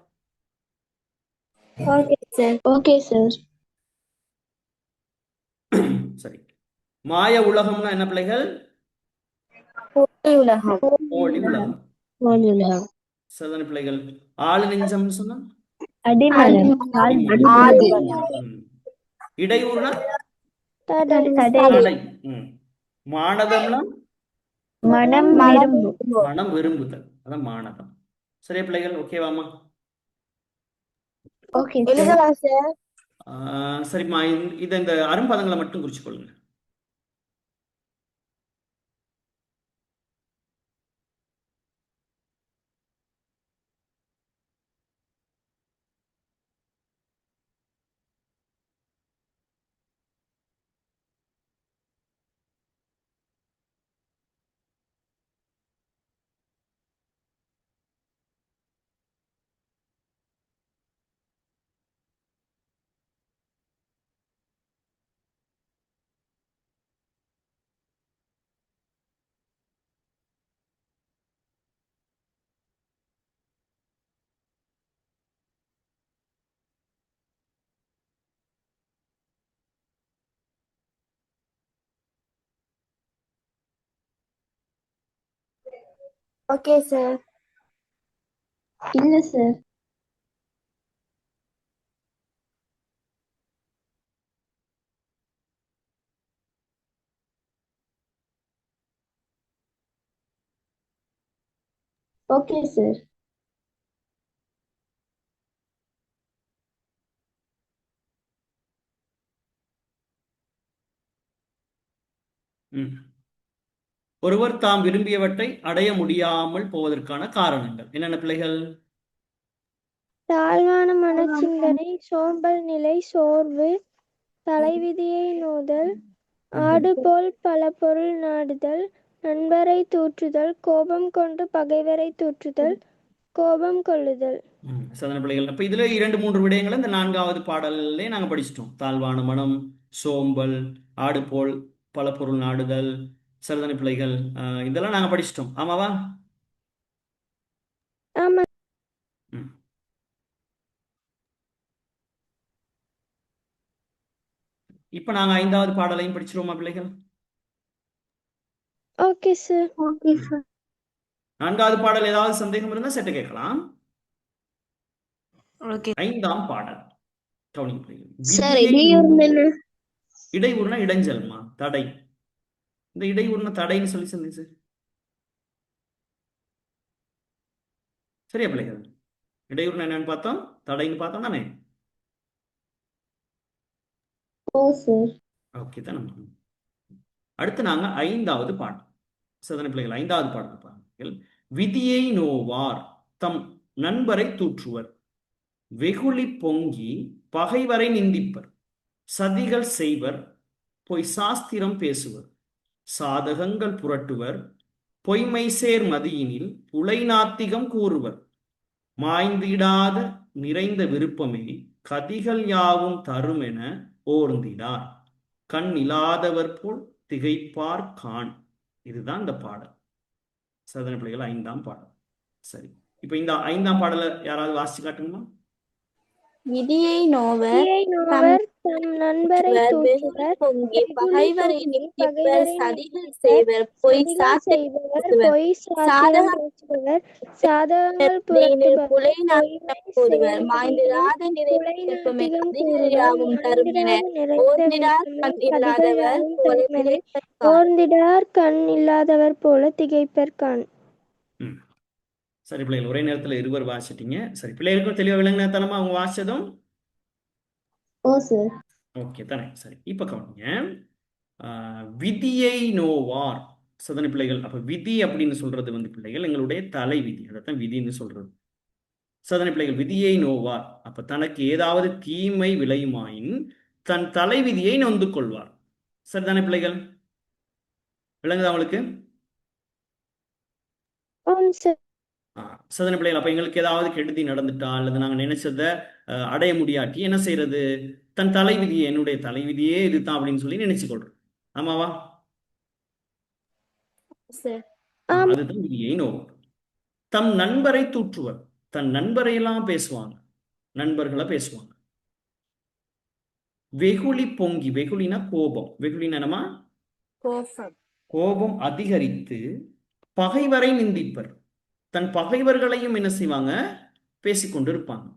Okay sir. Okay sir. சரி. மாய உலகம்னா என்ன பிள்ளைகள்? போலி உலகம். போலி உலகம். போலி உலகம். சோதனை பிள்ளைகள், ஆளு நெஞ்சம்னு சொன்னா அடிமனம். இடையூறுனா தடை. தடை. மானதம்னா மனம் மனம் விரும்புதல், அதான் மானதம். சரியா பிள்ளைகள்? ஓகேவாமா? ஓகே எழுதலாம் சார். சரிம்மா, இதை இந்த அரும்பதங்களை மட்டும் குறிச்சு கொள்ளுங்க. Okay sir. இல்ல சார். Okay sir. ஒருவர் தாம் விரும்பியவற்றை அடைய முடியாமல் போவதற்கான காரணங்கள் என்னென்ன பிள்ளைகள்? தாழ்வான மனச்சிந்தனை, சோம்பல் நிலை, சோர்வு, தலைவிதியை நோதல், ஆடு போல் பல பொருள் நாடுதல், நண்பரை தூற்றுதல், கோபம் கொண்டு பகைவரை தூற்றுதல், கோபம் கொள்ளுதல். சாதாரண பிள்ளைகள். அப்ப இதுல 2-3 விடயங்களை இந்த 4வது பாடல்லே நாங்க படிச்சிட்டோம். தாழ்வான மனம், சோம்பல், ஆடு போல் பல பொருள் நாடுதல், சரிதான பிள்ளைகள்? இதெல்லாம் நாங்க படிச்சிட்டோம். ஆமாவா? ஆமா. இப்ப நாங்க 5வது பாடலையும் படிச்சிருவோமா பிள்ளைகள்? Okay sir. Okay sir. 4வது பாடல் ஏதாவது சந்தேகம் இருந்தா சற்று கேட்கலாம். ஓகே. 5ஆம் பாடல் கவனிங்க பிள்ளைகள். சார் இடையூறு என்ன? இடையூறுனா இடைஞ்சல்மா, தடை. இந்த இடையூறுனா தடைன்னு சொல்லி சொன்னீங்க சார். சரியா பிள்ளைகள்? இடையூறு என்னன்னு பார்த்தோம், தடைன்னு பார்த்தோம் தானே. ஓ சார். ஓகே தான். அடுத்து நாங்க 5வது பாடம். சோதனை பிள்ளைகள் 5வது பாடம் பாருங்கள். விதியை நோவார் தம் நண்பரை தூற்றுவர், வெகுளி பொங்கி பகைவரை நிந்திப்பர், சதிகள் செய்வர், பொய் சாஸ்திரம் பேசுவர், சாதகங்கள் புரட்டுவர், பொய்மை சேர் மதியினில் புலைநாத்திகம் கூறுவர், மாய்ந்திடாத நிறைந்த விருப்பமே கதிகள் யாவும் தருமென ஓர்ந்திடார், கண் இல்லாதவர் போல் திகைப்பார் காண். இதுதான் இந்த பாடல். சோதனை பிள்ளைகள் 5ஆம் பாடல். சரி, இப்ப இந்த 5ஆம் பாடலை யாராவது வாசிச்சு காட்டுங்கம்மா. விதியை நோவர் விதியை நோவர் தம் நண்பரை வெகுளி தூற்றுவர், பொங்கி வெகுளி பகைவரை பொங்கி நிந்திப்பர், பகைவரை சதிகள் நிந்திப்பர், செய்வர், பொய் சதிகள் சாஸ்திரம் செய்பவர், பேசுவர், பொய் சாஸ்திரம் சாதகங்கள் பேசுபவர், சாதகங்கள் மதியினில் புரட்டுபவர், புலைநாட்டிகம் பொய்மை கூறுவர், சேர் மாய்ந்திடாத நிறைந்த புலை விருப்பமே நாட்டிகம் கதிகள் கூறுவர், யாவும் தருமென மாய்ந்திடாத நிறைந்த ஓர்ந்திடார் விருப்பமே கண் கதிகள் இல்லாதவர் யாவும் போல தருமென திகைப்பர் காண். ஓர்ந்திடார் கண் இல்லாதவர் போல திகைப்பர் காண். ம். சரி பிள்ளைகள், ஒரே நேரத்தில் இருவர் வாசிட்டீங்க. சரி, பிள்ளைகளுக்கும் தெளிவாக விளங்கின தனமா அவங்க வாசிச்சதும் ஓ சார். ஓகே தானே. சரி, இப்ப கவனிங்க. விதியை நோவார் சோதனை பிள்ளைகள். அப்ப விதி அப்படின்னு சொல்றது பிள்ளைகள் எங்களுடைய தலை விதி, அதைத்தான் விதின்னு சொல்றது. சோதனை பிள்ளைகள், விதியை நோவார், அப்ப தனக்கு ஏதாவது தீமை விளையுமாயின் தன் தலை விதியை நொந்து கொள்வார். சரிதானே பிள்ளைகள், விளங்குதா அவங்களுக்கு? ஆம் சார். சோதனை பிள்ளைகள், அப்ப எங்களுக்கு ஏதாவது கெடுதி நடந்துட்டா அல்லது நாங்க நினைச்சதை அடைய முடியாட்டி என்ன செய்யறது? தன் தலை விதியை, என்னுடைய தலை விதியே இதுதான் அப்படின்னு சொல்லி நினைச்சு கொள்றோம். ஆமாவா? சார். அதுதான் விதியை நோவார். தம் நண்பரை தூற்றுவர், தன் நண்பரை எல்லாம் பேசுவாங்க, நண்பர்களை பேசுவாங்க. வெகுளி பொங்கி, வெகுளினா கோபம், வெகுளினா என்னமா? கோபம். கோபம் அதிகரித்து பகைவரை நிந்திப்பர், தன் பகைவர்களையும் என்ன செய்வாங்க? பேசிக்கொண்டு இருப்பாங்க.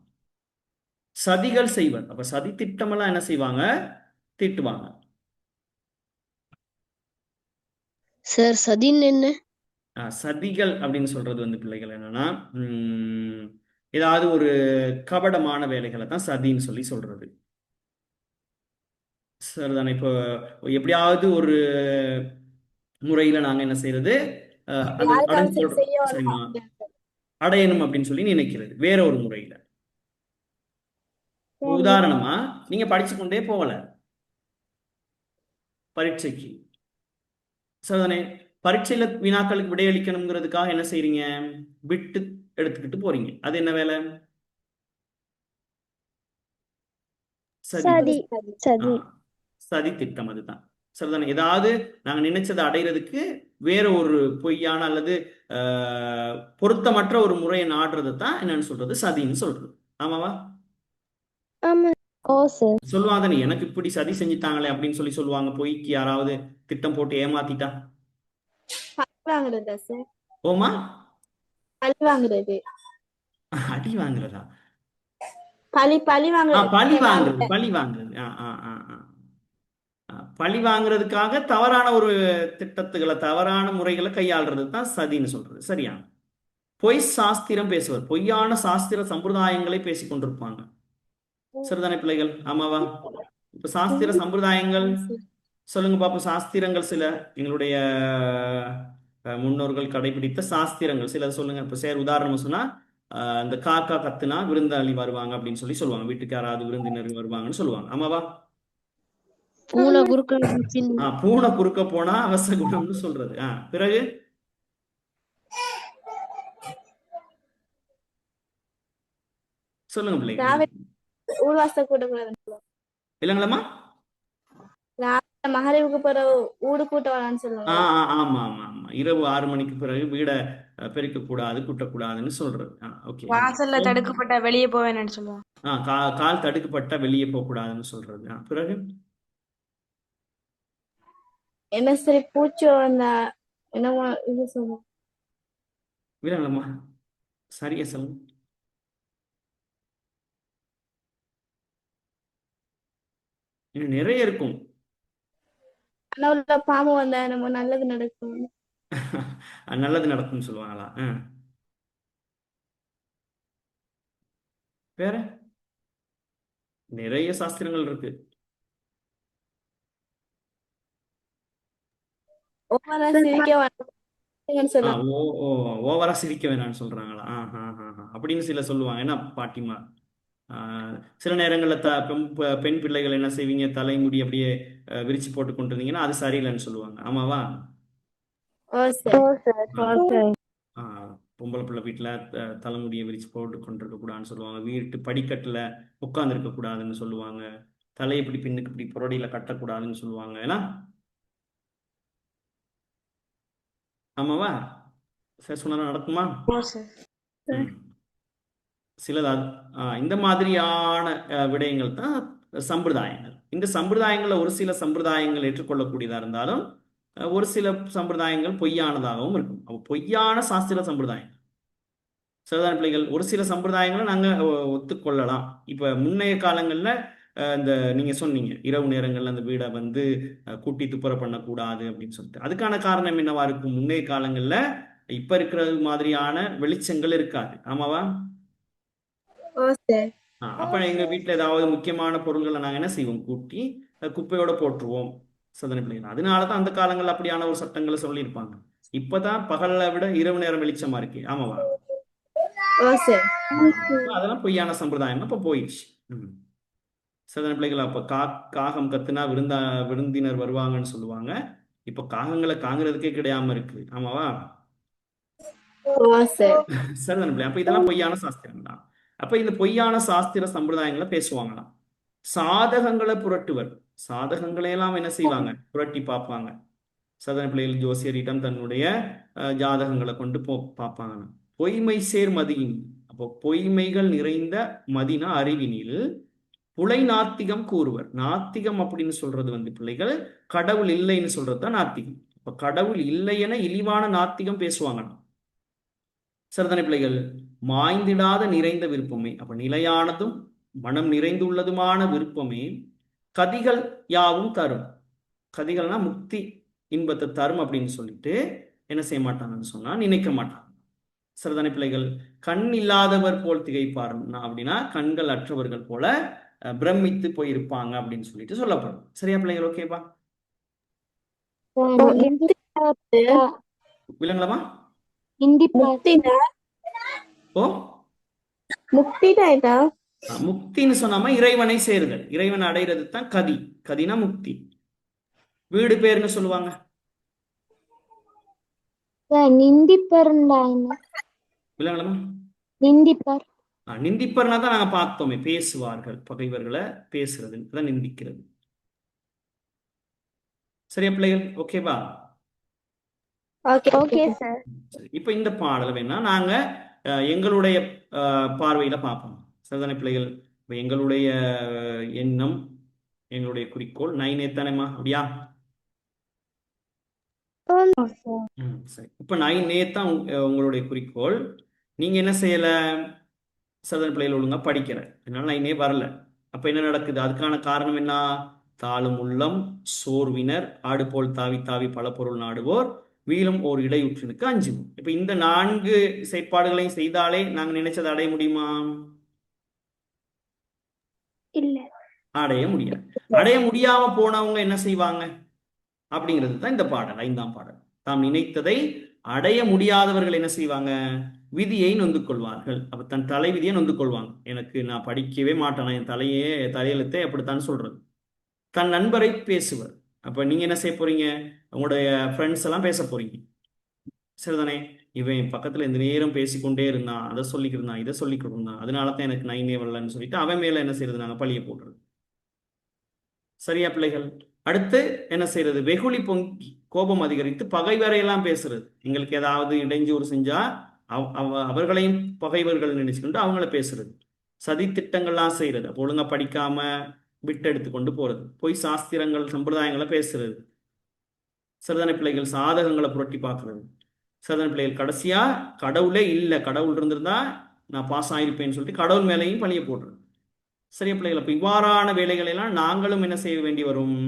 சதிகள் செய்வர், அப்ப சதி திட்டமெல்லாம் என்ன செய்வாங்க? திட்டுவாங்க. சார் சதின்னு என்ன? சதிகள் அப்படின்னு சொல்றது பிள்ளைகள் என்னன்னா, ஏதாவது ஒரு கபடமான வேலைகளை தான் சதின்னு சொல்லி சொல்றது. சரிதானே. இப்போ எப்படியாவது ஒரு முறையில நாங்க என்ன செய்யறது? அது சரிம்மா, அடையணும் அப்படின்னு சொல்லி நினைக்கிறது வேற ஒரு முறையில. உதாரணமா, நீங்க படிச்சு கொண்டே போகல பரீட்சைக்கு. சரிதானே. பரீட்சையில வினாக்களுக்கு விடையளிக்கணுங்கிறதுக்காக என்ன செய்றீங்க? விட்டு எடுத்துக்கிட்டு போறீங்க. அது என்ன வேலை? சதி. சதி. சதி திட்டம். அதுதான். சரிதானே. ஏதாவது நாங்க நினைச்சதை அடைகிறதுக்கு வேற ஒரு பொய்யான அல்லது பொருத்தமற்ற ஒரு முறையை நாடுறது தான் என்னன்னு சொல்றது? சதின்னு சொல்றது. ஆமாவா? ஆமா. ஓ சார். சொல்லுவாங்க, நீ எனக்கு இப்படி சதி செஞ்சுட்டாங்களே அப்படின்னு சொல்லி சொல்லுவாங்க. பொய்க்கு யாராவது திட்டம் போட்டு ஏமாத்திட்டா. வாங்குறதா சார்? ஓமா, பழி வாங்குறது. அடி வாங்குறதா? பழி பழி வாங்குறது. பழி வாங்குறது, பழி வாங்குறது. பழி வாங்குறதுக்காக தவறான ஒரு திட்டத்துகளை, தவறான முறைகளை கையாளுறது தான் சதின்னு சொல்றது. சரியா? பொய் சாஸ்திரம் பேசுவர், பொய்யான சாஸ்திர சம்பிரதாயங்களை பேசிக் கொண்டிருப்பாங்க. சரிதானே பிள்ளைகள்? ஆமாவா? இப்ப சாஸ்திர சம்பிரதாயங்கள் சொல்லுங்க பாப்போம். சாஸ்திரங்கள் சில எங்களுடைய முன்னோர்கள் கடைபிடித்த சாஸ்திரங்கள் சில சொல்லுங்க. இப்ப உதாரணம் சொன்னா, இந்த காக்கா கத்துனா விருந்தாளி வருவாங்க அப்படின்னு சொல்லி சொல்லுவாங்க. வீட்டுக்கு யாராவது விருந்தினர் வருவாங்கன்னு சொல்லுவாங்க. ஆமாவா? பூனை குறுக்க பூனை குறுக்க போனா அவசகுணம்னு சொல்றது. பிறகு சொல்லுங்க பிள்ளைங்க. ஊர்வாச கூட்டக்கூடாது இல்லைங்களா? மகரிவுக்கு பிறகு ஊடு கூட்ட வேணாம்னு சொல்லுவாங்க. ஆமா ஆமா ஆமா. இரவு 6 மணிக்கு பிறகு வீட பெருக்க கூடாது, கூட்டக்கூடாதுன்னு சொல்றது. ஓகே. வாசல்ல தடுக்கப்பட்ட வெளியே போவேன்னு சொல்லுவாங்க. கால் தடுக்கப்பட்ட வெளியே போக கூடாதுன்னு சொல்றது. பிறகு என்ன சரி பூச்சி வந்தா என்ன இது சொல்லுவோம். வீரங்களம்மா சரியா சொல்லுங்க. இன்னும் நிறைய இருக்கும். பாம்பு வந்தா நம்ம நல்லது நடக்கும். நல்லது நடக்கும்னு சொல்லுவாங்களா? வேற நிறைய சாஸ்திரங்கள் இருக்கு. ஓவரா சிரிக்க வேண்டாம்னு சொல்லுவாங்க. ஓவரா சிரிக்க வேணாம்னு சொல்றாங்களா? அப்படின்னு சில சொல்லுவாங்க. என்ன பாட்டிமா, சில நேரங்களில் பெண் பிள்ளைகள் என்ன செய்வீங்க, தலைமுடி அப்படியே விரிச்சு போட்டு கொண்டு இருந்தீங்கன்னா அது சரியில்லைன்னு சொல்லுவாங்க. ஆமாவா? ஓ சார். பொம்பளை பிள்ளை வீட்டில் தலைமுடியை விரிச்சு போட்டு கொண்டிருக்க கூடாதுன்னு சொல்லுவாங்க. வீட்டு படிக்கட்டில் உட்கார்ந்துருக்க கூடாதுன்னு சொல்லுவாங்க. தலையை இப்படி பின்னுக்கு இப்படி புரடியில கட்டக்கூடாதுன்னு சொல்லுவாங்க. ஏன்னா ஆமாவா? சார் சொன்னா நடக்குமா? ஓ சார். ம். சிலது இந்த மாதிரியான விடயங்கள் தான் சம்பிரதாயங்கள். இந்த சம்பிரதாயங்கள்ல ஒரு சில சம்பிரதாயங்கள் ஏற்றுக்கொள்ளக்கூடியதா இருந்தாலும் ஒரு சில சம்பிரதாயங்கள் பொய்யானதாகவும் இருக்கும். பொய்யான சாஸ்திர சம்பிரதாயம் சிலதான பிள்ளைகள் ஒரு சில சம்பிரதாயங்களை நாங்க ஒத்துக்கொள்ளலாம். இப்ப முன்னைய காலங்கள்ல இந்த நீங்க சொன்னீங்க இரவு நேரங்கள்ல அந்த வீடை வந்து கூட்டி துப்புர பண்ணக்கூடாது அப்படின்னு சொல்லிட்டு, அதுக்கான காரணம் என்னவா இருக்கும்? முன்னைய காலங்கள்ல இப்ப இருக்கிறது மாதிரியான வெளிச்சங்கள் இருக்காது. ஆமாவா? ஓ சார். அப்ப எங்க வீட்டுல ஏதாவது முக்கியமான பொருள்களை நாங்க என்ன செய்வோம், கூட்டி குப்பையோட போட்டுருவோம். சோதனை பிள்ளைகள் அதனாலதான் அந்த காலங்கள்ல அப்படியான ஒரு சட்டங்களை சொல்லியிருப்பாங்க. இப்பதான் பகல்ல விட இரவு நேரம் வெளிச்சமா இருக்கு. ஆமாவா? ஓ சார். அதெல்லாம் பொய்யான சம்பிரதாயம் அப்ப போயிடுச்சு. சோதனை பிள்ளைகள் அப்ப காகம் கத்துனா விருந்தினர் வருவாங்கன்னு சொல்லுவாங்க. இப்ப காகங்களை காங்குறதுக்கே கிடையாம இருக்கு. ஆமாவா? ஓ சார். சரிதான பிள்ளை? அப்ப இதெல்லாம் பொய்யான சாஸ்திரம் தான். அப்ப இந்த பொய்யான சாஸ்திர சம்பிரதாயங்களை பேசுவாங்களாம். சாதகங்களை புரட்டுவர். சாதகங்களை எல்லாம் என்ன செய்வாங்க, புரட்டி பார்ப்பாங்க. சதன பிள்ளைகள் ஜோசியரிடம் தன்னுடைய ஜாதகங்களை கொண்டு பார்ப்பாங்க. பொய்மை சேர் மதியின், அப்போ பொய்மைகள் நிறைந்த மதினா அறிவினில் புலை நாத்திகம் கூறுவர். நாத்திகம் அப்படின்னு சொல்றது வந்து பிள்ளைகள் கடவுள் இல்லைன்னு சொல்றது தான் நாத்திகம். இப்ப கடவுள் இல்லை என இழிவான நாத்திகம் பேசுவாங்க. சரிதானே பிள்ளைகள்? மாய்ந்திடாத நிறைந்த விருப்பமே, அப்ப நிலையானதும் மனம் நிறைந்துள்ளதுமான விருப்பமே கதிகள் யாவும் தரும். கதிகள்னா முக்தி இன்பத்தை தரும் அப்படின்னு சொல்லிட்டு என்ன செய்ய மாட்டாங்கன்னு சொன்னா நினைக்க மாட்டாங்க. சரிதானே பிள்ளைகள்? கண் இல்லாதவர் போல் திகைப்பார் அப்படின்னா கண்கள் அற்றவர்கள் போல பிரமித்து போயிருப்பாங்க அப்படின்னு சொல்லிட்டு சொல்லப்படும். சரியா பிள்ளைகள்? ஓகேவா? விளங்கலாமா? ஓ, முக்தின்னு சொன்னாம இறைவனை சேருதல், இறைவனை அடைகிறது தான் கதி. கதினா முக்தி. வீடு பேருன்னு சொல்லுவாங்க. விளங்கலாமா? நிந்திப்பர்னா தான் நாங்க பார்த்தோமே, பேசுவார்கள், பகைவர்களை பேசுறது தான் நிந்திக்கிறது. சரியா பிள்ளைகள்? ஓகேவா? இப்ப இந்த பாடல் வேணா நாங்க எங்களுடைய பார்வையில பார்ப்போம். சரிதானே பிள்ளைகள்? இப்ப எங்களுடைய எண்ணம், எங்களுடைய குறிக்கோள் 9 தானேமா? அப்படியா? சரி. இப்ப 9 தான் உங்களுடைய குறிக்கோள். நீங்க என்ன செய்யல? சரிதானே பிள்ளைகள்? ஒழுங்கா படிக்கிற, அதனால 9 வரல. அப்ப என்ன நடக்குது? அதுக்கான காரணம் என்ன? தாளும் உள்ளம் சோர்வினர் ஆடு போல் தாவி தாவி பல பொருள் நாடுவோர் வீழும் ஓர் இடையூற்றினுக்கு அஞ்சுவோம். இப்ப இந்த 4 செயற்பாடுகளையும் செய்தாலே நாங்க நினைச்சதை அடைய முடியுமா? இல்ல, அடைய முடியாது. அடைய முடியாம போனவங்க என்ன செய்வாங்க அப்படிங்கிறது தான் இந்த பாடல், 5ஆம் பாடல். தாம் நினைத்ததை அடைய முடியாதவர்கள் என்ன செய்வாங்க? விதியை நொந்து கொள்வார்கள். அப்ப தன் தலை விதியை நொந்து கொள்வாங்க. எனக்கு நான் படிக்கவே மாட்டேன், என் தலையெழுத்தே அப்படித்தான் சொல்றது. தன் நண்பரை பேசுவர். அப்ப நீங்க என்ன செய்ய போறீங்க? உங்களுடைய ஃப்ரெண்ட்ஸ் எல்லாம் பேச போறீங்க. சரிதானே? இவன் பக்கத்துல இந்த நேரம் பேசிக்கொண்டே இருந்தான், அதை சொல்லிக்கிட்டு இருந்தான், இதை சொல்லிக்கிட்டு இருந்தான், அதனாலதான் எனக்கு 9 வரலன்னு சொல்லிட்டு அவன் மேல என்ன செய்யறது? நாங்க பழிய போடுறது. சரியா பிள்ளைகள்? அடுத்து என்ன செய்யறது? வெகுளி பொங்கி கோபம் அதிகரித்து பகைவரையெல்லாம் பேசுறது. எங்களுக்கு ஏதாவது இடைஞ்சூறு செஞ்சா அவர்களையும் பகைவர்கள் நினைச்சுக்கிட்டு அவங்கள பேசுறது. சதி திட்டங்கள்லாம் செய்யறது. அப்போ ஒழுங்கா படிக்காம விட்டு எடுத்து கொண்டு போறது. பொய் சாஸ்திரங்கள் சம்பிரதாயங்களை பேசுறது. சரிதானே பிள்ளைகள்? சாதகங்களை புரட்டி பார்க்கறது. சரிதானே பிள்ளைகள்? கடைசியா கடவுளே இல்லை, கடவுள் இருந்திருந்தா நான் பாஸ் ஆயிருப்பேன்னு சொல்லிட்டு கடவுள் மேலையும் பழிய போடுறது. சரியா பிள்ளைகள்? அப்ப இவ்வாறான வேலைகளை எல்லாம் நாங்களும் என்ன செய்ய வேண்டி வரும்?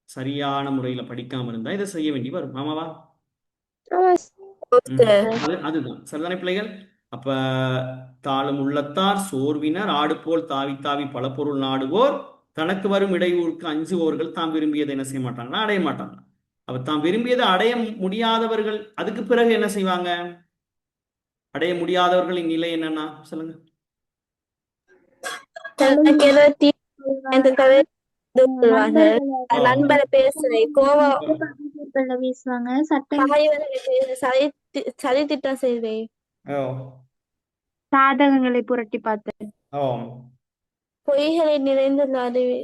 சரியான முறையில படிக்காம இருந்தா இதை செய்ய வேண்டி வரும். ஆமாவா? அதுதான். சரிதானே பிள்ளைகள்? அப்ப தாளும் உள்ளத்தார் சோர்வினர் ஆடு போல் தாவி தாவி பல பொருள் நாடுவோர் தனக்கு வரும் இடையூறுக்கு அஞ்சுவோர்கள் தாம் விரும்பியதை என்ன செய்ய மாட்டாங்கன்னா அடைய மாட்டாங்க. அப்ப தாம் விரும்பியதை அடைய முடியாதவர்கள் அதுக்கு பிறகு என்ன செய்வாங்க? அடைய முடியாதவர்களின் நிலை என்னன்னா சொல்லுங்க. தனக்கு ஏதோ தீர்வு சொல்வார்கள். ஆ. நண்பரை பேசுவை கோவம் பேசுவாங்க சட்டம் பகைவர்களை சதி திட்டம் செய்வை ஓ சாதகங்களை புரட்டி பார்த்து ஓ பொய்களை நிறைந்துள்ள அறிவு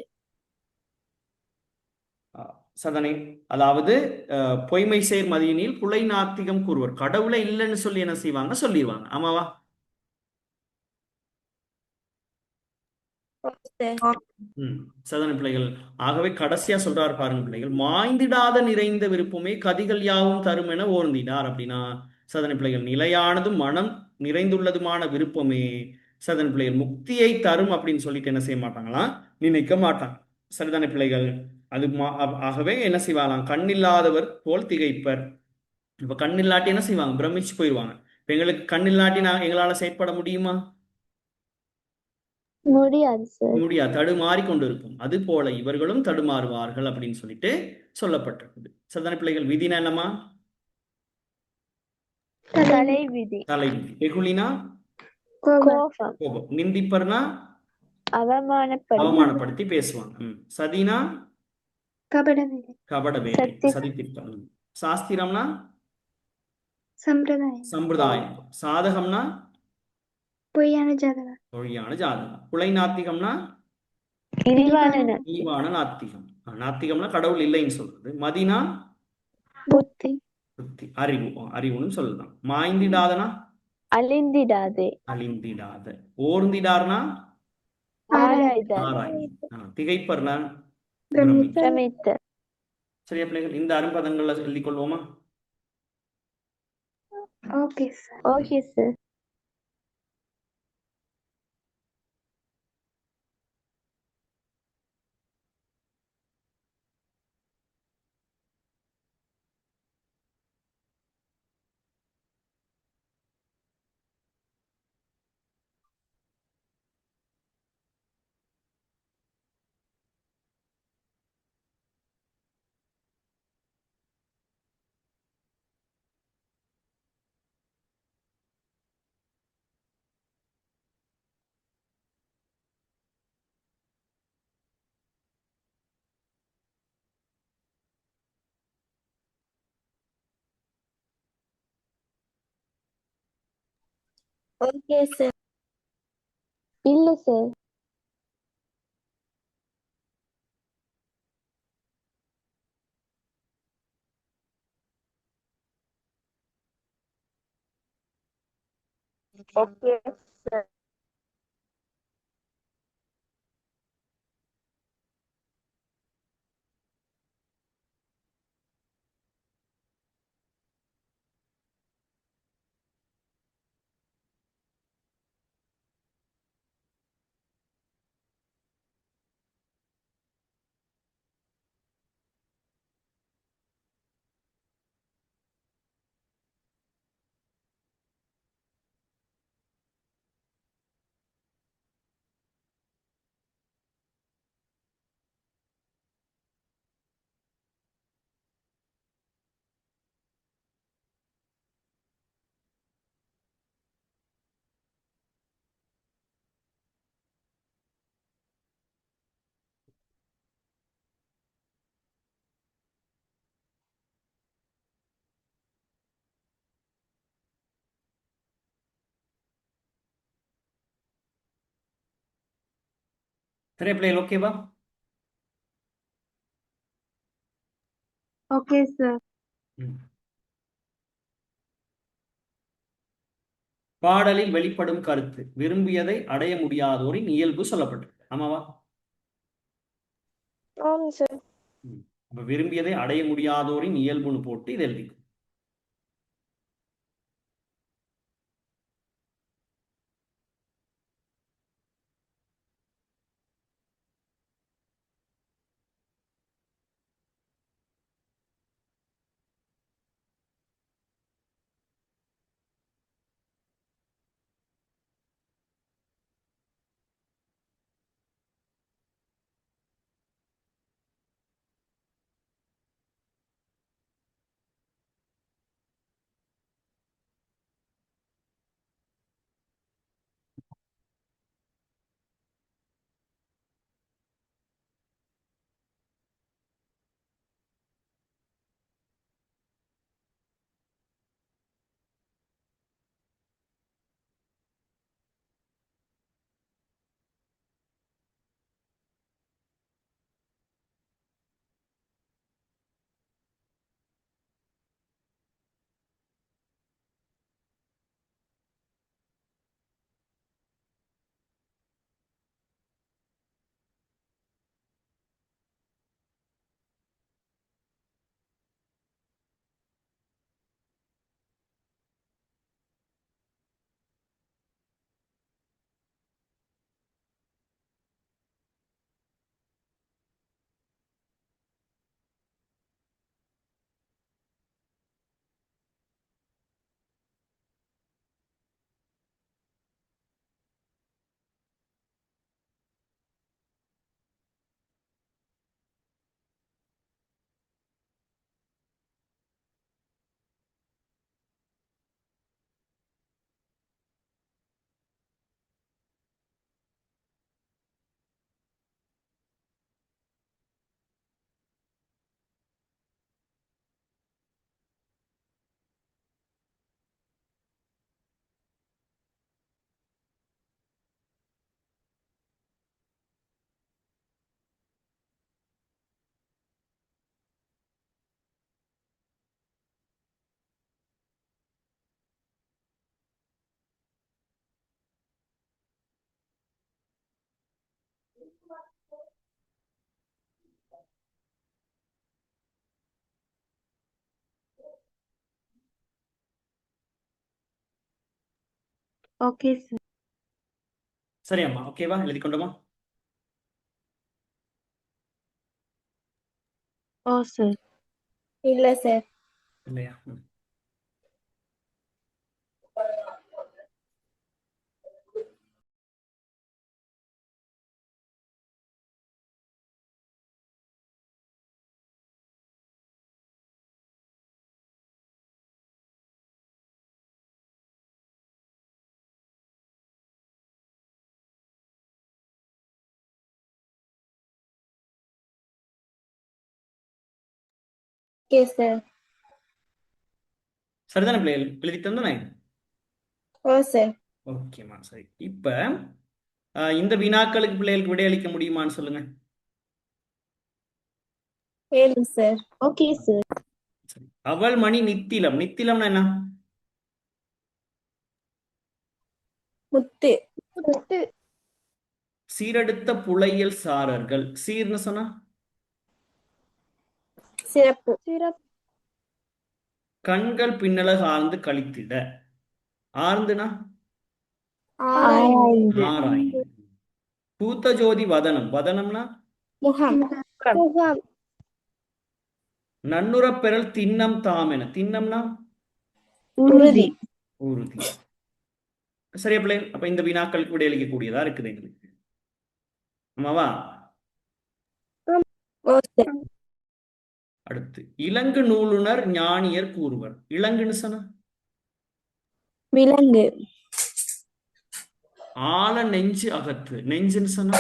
சதனை அதாவது பொய்மை சேர் மதியினில் புலை நாத்திகம் கூறுவர். கடவுளை இல்லைன்னு சொல்லி என்ன செய்வாங்க? சொல்லிடுவாங்க. ஆமாவா? சதன பிள்ளைகள். ஆகவே கடைசியா சொல்றாரு பாருங்க பிள்ளைகள், மாய்ந்திடாத நிறைந்த விருப்பமே கதிகள் யாவும் தரும் என ஓர்ந்தினார். அப்படின்னா சதன பிள்ளைகள் நிலையானதும் மனம் நிறைந்துள்ளதுமான விருப்பமே சதன பிள்ளைகள் முக்தியை தரும் அப்படின்னு சொல்லிட்டு என்ன செய்ய மாட்டாங்களாம்? நினைக்க மாட்டாங்க. சரிதானே பிள்ளைகள்? அது ஆகவே என்ன செய்வாங்களாம்? கண்ணில்லாதவர் போல் திகைப்பர். இப்ப கண்ணில்லாட்டி என்ன செய்வாங்க? பிரமிச்சு போயிடுவாங்க. இப்ப எங்களுக்கு கண்ணில்லாட்டி எங்களால செயற்பட முடியுமா? முடியாது சார். முடியாது, தடுமாறி கொண்டு இருக்கும். அது போல இவர்களும் தடுமாறுவார்கள் அப்படின்னு சொல்லிட்டு சொல்லப்பட்டிருக்குது. சரிதானே பிள்ளைகள்? விதினா என்னமா? தலைவிதி. தலைவிதி. வெகுளினா கோபம். கோபம். நிந்திப்பர்னா அவமானப்படுத்தி அவமானப்படுத்தி பேசுவாங்க. சதினா கபடமில்லை கபட வேலை, சதி திட்டம். சாஸ்திரம்னா சம்பிரதாயம் சம்பிரதாயம். சாதகம்னா பொய்யான ஜாதகம் பொய்யான ஜாதகம். புலை நாத்திகம்னா ஈவான நாத்திகம். நாத்திகம்னா கடவுள் இல்லைன்னு சொல்றது. மதினா புத்தி புத்தி, அறிவு, அறிவுன்னு சொல்லலாம். மாய்ந்திடாதனா அழிந்திடாதே அழிந்திடாத. ஓர்ந்திடார்னா ஆராய்தல் ஆராய்ந்து. திகைப்பர்னா பிரமித்த பிரமித்தல். சரியா பிள்ளைகள்? இந்த அரும்பதங்கள்ல சொல்லிக் கொள்வோமா? Okay sir. Okay sir. Okay sir. இல்ல சார். Okay sir. சரியா பிள்ளைகள்? ஓகேவா? Okay sir. பாடலில் வெளிப்படும் கருத்து விரும்பியதை அடைய முடியாதோரின் இயல்பு சொல்லப்பட்டிருக்கு. ஆமாவா? ஆமாம் சார். அப்ப விரும்பியதை அடைய முடியாதோரின் இயல்புன்னு போட்டு இது எழுதிக்கும். Okay sir. சரியாம்மா, ஓகேவா? எழுதி கொண்டோமா? ஓ சார். இல்ல சார். இல்லையா? Okay sir. சரிதானே பிள்ளைகள்? எழுதி தந்தானே? ஓ சார். ஓகேம்மா, சரி. இப்ப இந்த வினாக்களுக்கு பிள்ளைகளுக்கு விடையளிக்க முடியுமான்னு சொல்லுங்க. ஏழு சார். Okay sir. சரி. அவள் மணி நித்திலம். நித்திலம்னா என்ன? முத்து. முத்து. சீரெடுத்த புலையல் சாரர்கள். சீர்னு சொன்னா சிறப்பு. சிறப்பு. கண்கள் பின்னலகு ஆர்ந்து கழித்திட. ஆர்ந்துனா ஆராய்ந்து. ஆராய்ந்து. பூத்த ஜோதி வதனம். வதனம்னா முகம். முகம். நன்னுறப் பெறல் திண்ணம் தாமென. திண்ணம்னா உறுதி. உறுதி. சரியா பிள்ளை? அப்ப இந்த வினாக்களுக்கு விடையளிக்கக்கூடியதா இருக்குது எங்களுக்கு. ஆமாவா? ஓ சார். அடுத்து இலங்கு நூலுணர் ஞானியர் கூறுவர். இலங்குன்னு சொன்னா விலங்கு. ஆழ நெஞ்சு அகற்று. நெஞ்சுன்னு சொன்னா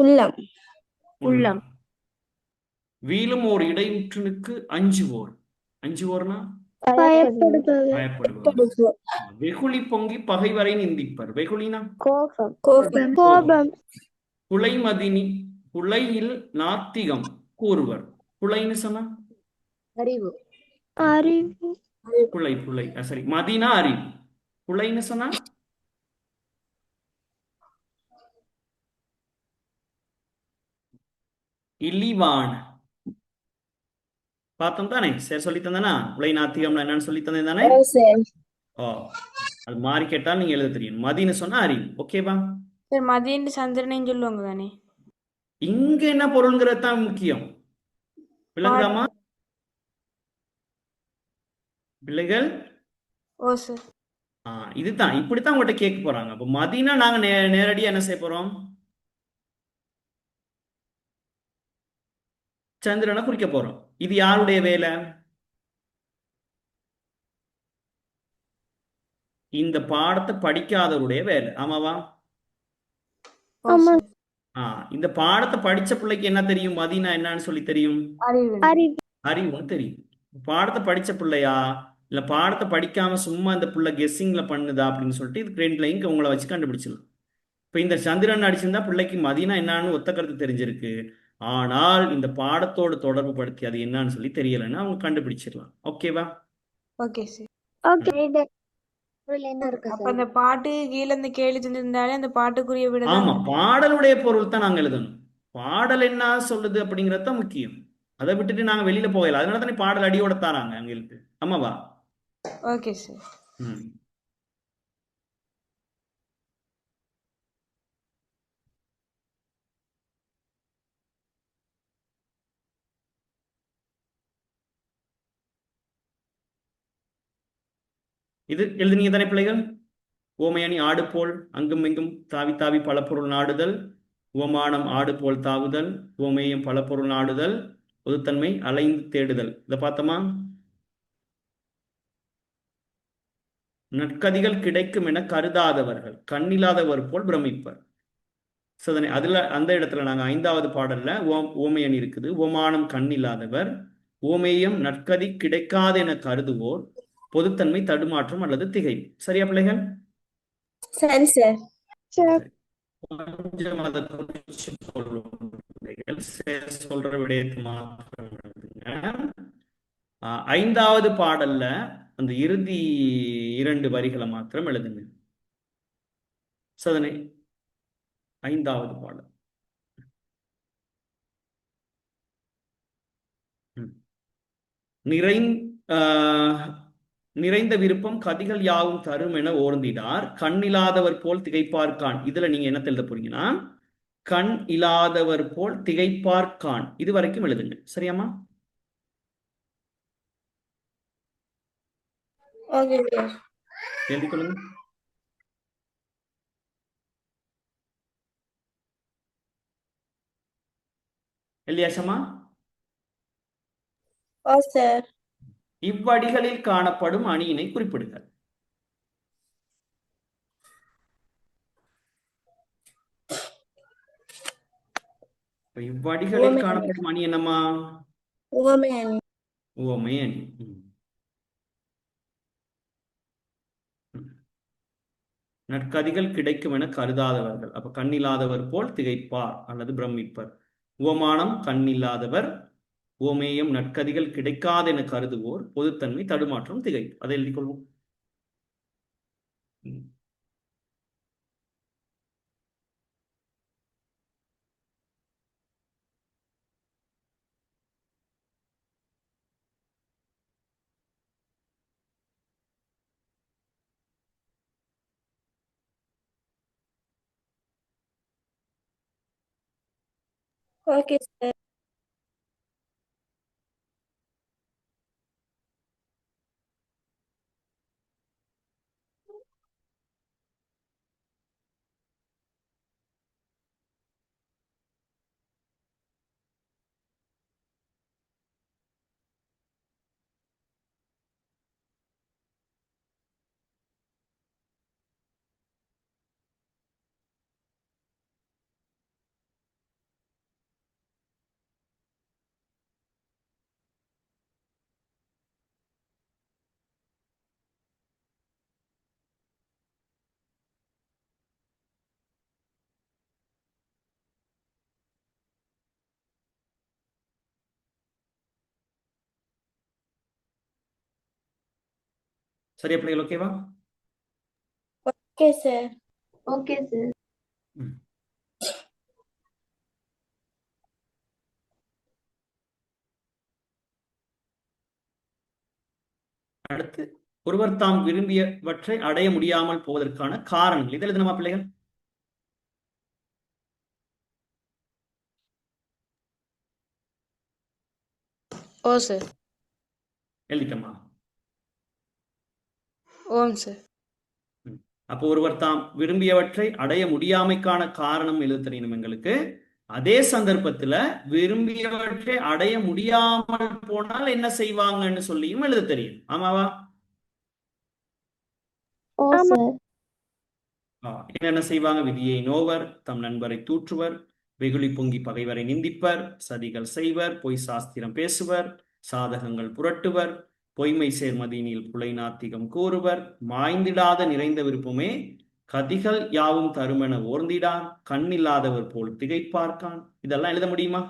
உள்ளம். உள்ளம். வீழும் ஓர் இடையுற்றுனுக்கு அஞ்சுவோர். அஞ்சுவோர்னா பயப்படுபவர். பயப்படுபவர். வெகுளி பொங்கி பகைவரை நிந்திப்பர். வெகுளினா கோபம். கோபம். கோபம். புலைமதினி புலையில் நாத்திகம் கூறுவர். புலைன்னு சொன்னா அறிவு. அறிவு. புலை புலை சரி. மதினா அறிவு. புலைன்னு சொன்னா இழிவான. பார்த்தோம் தானே? சரி, சொல்லி தந்தானா? புலை நாத்திகம்னா என்னன்னு சொல்லி தந்தேன் தானே? ஓ சார். ஓ, அது மாறி கேட்டால் நீங்க எழுத தெரியும். மதின்னு சொன்னா அறிவு. ஓகேவா? சார் மதியம் சந்திரனையும் சொல்லுவாங்க தானே? இங்க என்ன பொருள்ங்கிறது தான் முக்கியம். விளங்குதாமா பிள்ளைகள்? ஓ சார். இதுதான், இப்படித்தான் உங்கள்கிட்ட கேட்க போறாங்க. அப்ப மதினா நாங்க நேரடியா என்ன செய்ய போறோம்? சந்திரனை குறிக்க போறோம். இது யாருடைய வேலை? இந்த பாடத்தை படிக்காதவருடைய வேலை. ஆமாவா? ஓ ஆமா. சார். இந்த பாடத்தை படிச்ச பிள்ளைக்கு என்ன தெரியும்? மதினா என்னன்னு சொல்லி தெரியும்? அறிவு. அறிவு. அறிவுன்னு தெரியும். பாடத்தை படிச்ச பிள்ளையா இல்ல பாடத்தை படிக்காம சும்மா இந்த பிள்ளை கெஸ்ஸிங்ல பண்ணுதா அப்படின்னு சொல்லிட்டு இதுக்கு ரெண்டுலையும் உங்களை வச்சு கண்டுபிடிச்சிடலாம். இப்ப இந்த சந்திரன் அடிச்சிருந்தா பிள்ளைக்கு மதினா என்னன்னு ஒத்த கருத்து தெரிஞ்சிருக்கு. ஆனால் இந்த பாடத்தோடு தொடர்பு படுத்தி அது என்னன்னு சொல்லி தெரியலைன்னா அவங்க கண்டுபிடிச்சிடலாம். ஓகேவா? Okay sir. ஓகே. அப்ப அந்த பாட்டு கீழே இந்த கேள்வி தந்திருந்தாலே அந்த பாட்டுக்குரிய விட தான். ஆமா, பாடலுடைய பொருள் தான் நாங்க எழுதணும். பாடல் என்ன சொல்லுது அப்படிங்கிறது தான் முக்கியம். அதை விட்டுட்டு நாங்க வெளியில போகல. அதனால தானே பாடல் அடியோட தாராங்க எங்களுக்கு. ஆமாவா? Okay sir. ம். இது எழுதுனீங்க தானே பிள்ளைகள்? ஓமையணி ஆடு போல் அங்கும் இங்கும் தாவி தாவி பல பொருள் நாடுதல். உவமானம் ஆடு போல் தாவுதல். உவமேயம் பல பொருள் நாடுதல். பொதுத்தன்மை அலைந்து தேடுதல். இதை பார்த்தோமா? நற்கதிகள் கிடைக்கும் என கருதாதவர்கள் கண்ணில்லாதவர் போல் பிரமிப்பர். சோதனை அதுல அந்த இடத்துல நாங்க 5வது பாடல்ல ஓமையணி இருக்குது. ஓமானம் கண்ணில்லாதவர். ஓமேயம் நற்கதி கிடைக்காது என கருதுவோர். பொதுத்தன்மை தடுமாற்றம் அல்லது திகை. சரியா பிள்ளைகள்? சரி சார். சரி. கொஞ்சம் அதை குறிச்சு சொல்லுவோம். சொல்ற விடயத்தை மாத்திரம் எழுதுங்க. 5வது பாடல்ல அந்த இறுதி 2 வரிகளை மாத்திரம் எழுதுங்க. சோதனை 5வது பாடல். நிறைந்த விருப்பம் கதிகள் யாவும் தரும் என ஓர்ந்திடார் கண் இல்லாதவர் போல் திகைப்பார்கான். இதுல நீங்க என்ன எழுத போறீங்கன்னா கண் இல்லாதவர் போல் திகைப்பார்கான் இது வரைக்கும் எழுதுங்க. சரியாமா? Okay sir. எழுதி கொள்ளுங்க. எழுதியாச்சம்மா? ஓ சார். இவ்வடிகளில் காணப்படும் அணியினை குறிப்பிடுக. இவ்வடிகளில் காணப்படும் அணி என்னம்மா? உவமை அணி. உவமை அணி. நற்கதிகள் கிடைக்கும் என கருதாதவர்கள். அப்ப கண்ணில்லாதவர் போல் திகைப்பார் அல்லது பிரமிப்பர். உவமானம் கண்ணில்லாதவர், உவமேயம் நற்கதிகள் கிடைக்காது என கருதுவோர், பொதுத்தன்மை தடுமாற்றம் திகைப்பு. அதை எழுதிக் கொள்வோம். Okay sir. சரியா பிள்ளைகள்? ஓகேவா? Okay sir. Okay sir. அடுத்து ஒருவர் தாம் விரும்பியவற்றை அடைய முடியாமல் போவதற்கான காரணங்கள். இதில் எழுதணுமா பிள்ளைகள்? ஓ சார். எழுதிக்கம்மா. ஓம் சார். அப்போ ஒருவர் தாம் விரும்பியவற்றை அடைய முடியாமைக்கான காரணம் எழுத தெரியணும் எங்களுக்கு. அதே சந்தர்ப்பத்துல விரும்பியவற்றை அடைய முடியாமல் போனால் என்ன செய்வாங்கன்னு சொல்லியும் எழுத தெரியும். ஆமாவா? ஓ சார். என்னென்ன செய்வாங்க? விதியை நோவர், தம் நண்பரை தூற்றுவர், வெகுளி பொங்கி பகைவரை நிந்திப்பர், சதிகள் செய்வர், பொய் சாஸ்திரம் பேசுவர், சாதகங்கள் புரட்டுவர், பொய்மை சேர்மதியினில் புலை நாத்திகம் கூறுவர், மாய்ந்திடாத நிறைந்த விருப்பமே கதிகள் யாவும் தருமென ஓர்ந்திடார் கண்ணில்லாதவர் போல் திகைப்பார்க்கான். இதெல்லாம் எழுத முடியுமா?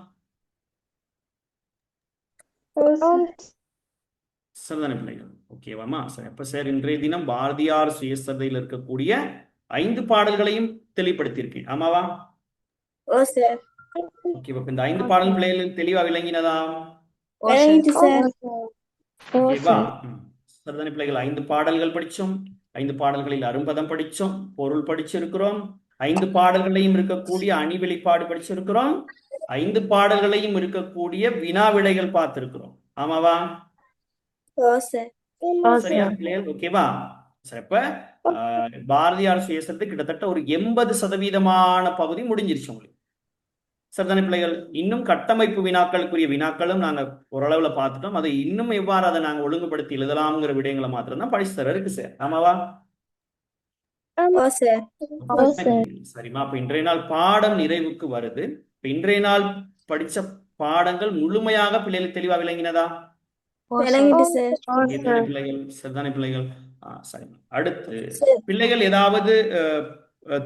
சரிதானே பிள்ளைகள்? ஓகேவாமா? சரி. அப்ப சார் இன்றைய தினம் பாரதியார் சுயசரிதையில் இருக்கக்கூடிய 5 பாடல்களையும் தெளிவுபடுத்தியிருக்கேன். ஆமாவா? ஓ சார். ஓகே. இந்த 5 பாடல் பிள்ளைகள் தெளிவா விளங்கினதா? விளங்கிட்டு சார். ஓகேவா? சரிதானே பிள்ளைகள்? 5 பாடல்கள் படிச்சோம். 5 பாடல்களில் அரும்பதம் படிச்சோம், பொருள் படிச்சிருக்கிறோம். 5 பாடல்களையும் இருக்கக்கூடிய அணி வெளிப்பாடு படிச்சிருக்கிறோம். 5 பாடல்களையும் இருக்கக்கூடிய வினா விடைகள் பார்த்திருக்கிறோம். ஆமாவா? ஓ சார். சரியா பிள்ளைகள்? ஓகேவா? சரி. அப்ப பாரதியார் சுயசரிதை கிட்டத்தட்ட ஒரு 80% பகுதி முடிஞ்சிருச்சு உங்களுக்கு. சரிதானே பிள்ளைகள்? இன்னும் கட்டமைப்பு வினாக்களுக்குரிய வினாக்களும் நாங்க ஓரளவுல பார்த்துட்டோம். அதை இன்னும் எவ்வாறு அதை நாங்க ஒழுங்குபடுத்தி எழுதலாம்ங்கிற விடயங்களை மாத்திரம் தான் படிச்சு தர இருக்கு சார். ஆமாவா? ஓ சார். சரிம்மா. அப்ப இன்றைய நாள் பாடம் நிறைவுக்கு வருது. இப்ப இன்றைய நாள் படிச்ச பாடங்கள் முழுமையாக பிள்ளைகளுக்கு தெளிவா விளங்கினதா? விளங்கிட்டு சார். பிள்ளைகள்? சரிதானே பிள்ளைகள்? சரி. அடுத்து சரி. பிள்ளைகள் ஏதாவது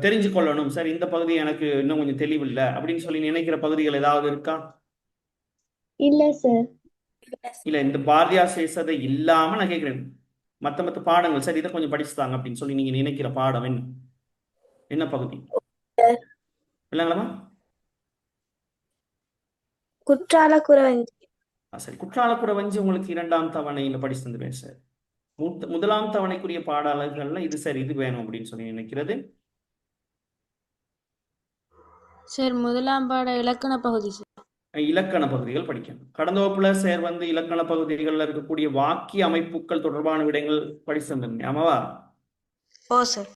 தெரிஞ்சு கொள்ளணும் சார், இந்த பகுதி எனக்கு இன்னும் கொஞ்சம் தெளிவில்லை அப்படின்னு சொல்லி நினைக்கிற பகுதிகள் ஏதாவது இருக்கா? இல்ல சார். இல்ல, இந்த பாரதியார் சுயசரிதை இல்லாம நான் கேட்கிறேன், மத்த பாடங்கள் சார் இதை கொஞ்சம் படிச்சுதாங்க அப்படின்னு சொல்லி நீங்க நினைக்கிற பாடம் என்ன பகுதி இல்லைங்களாமா? குற்றால குறவஞ்சி. சரி. குற்றால குறவஞ்சி உங்களுக்கு 2ஆம் தவணையில படிச்சு தந்துடுவேன் சார். முதலாம் தவணைக்குரிய பாடல்கள்ல இது சரி, இது வேணும் அப்படின்னு சொல்லி நினைக்கிறது. சார் முதலாம் பாட இலக்கண பகுதி சார். இலக்கண பகுதிகள் படிக்கணும். கடந்த வகுப்புல சார் வந்து இலக்கண பகுதிகளில் இருக்கக்கூடிய வாக்கிய அமைப்புகள் தொடர்பான விடயங்கள் படிச்சிருந்தோம். ஆமாவா? ஓ சார்.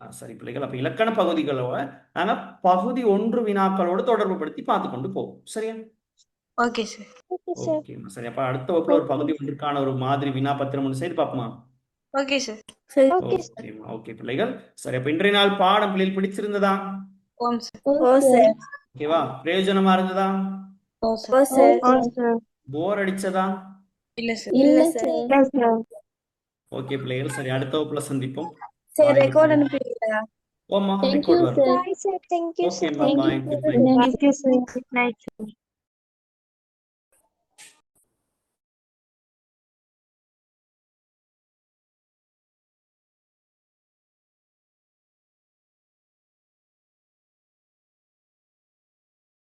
சரி பிள்ளைகள், அப்ப இலக்கண பகுதிகளோட நாங்க பகுதி 1 வினாக்களோடு தொடர்பு படுத்தி பார்த்து கொண்டு போவோம். சரியா? Okay sir. Okay sir. Okay சரி. அப்ப அடுத்த வகுப்புல ஒரு பகுதி 1க்கான ஒரு மாதிரி வினா பத்திரம் ஒன்று செய்து பார்ப்போமா? Okay sir. சரி. ஓகே சரிம்மா. ஓகே பிள்ளைகள். சரி, அப்ப இன்றைய நாள் பாடம் பிள்ளைகள் பிடிச்சிருந்ததா? ஓம் சார். ஓ சார். ஓகேவா? பிரயோஜனமா இருந்ததா? ஓ ஓ சார். சார். சார். போர் அடிச்சதா? இல்ல சார். இல்ல சார். ஓகே பிள்ளைகள், சரி அடுத்த வகுப்புல சந்திப்போம். சரி, Bye. ரெக்கார்ட் அனுப்புவீங்களா? ஓமா, Thank ரெக்கார்ட் you, வரும். sir. Bye sir. Thank you okay sir. Bye. Thank you, sir. Good night, sir.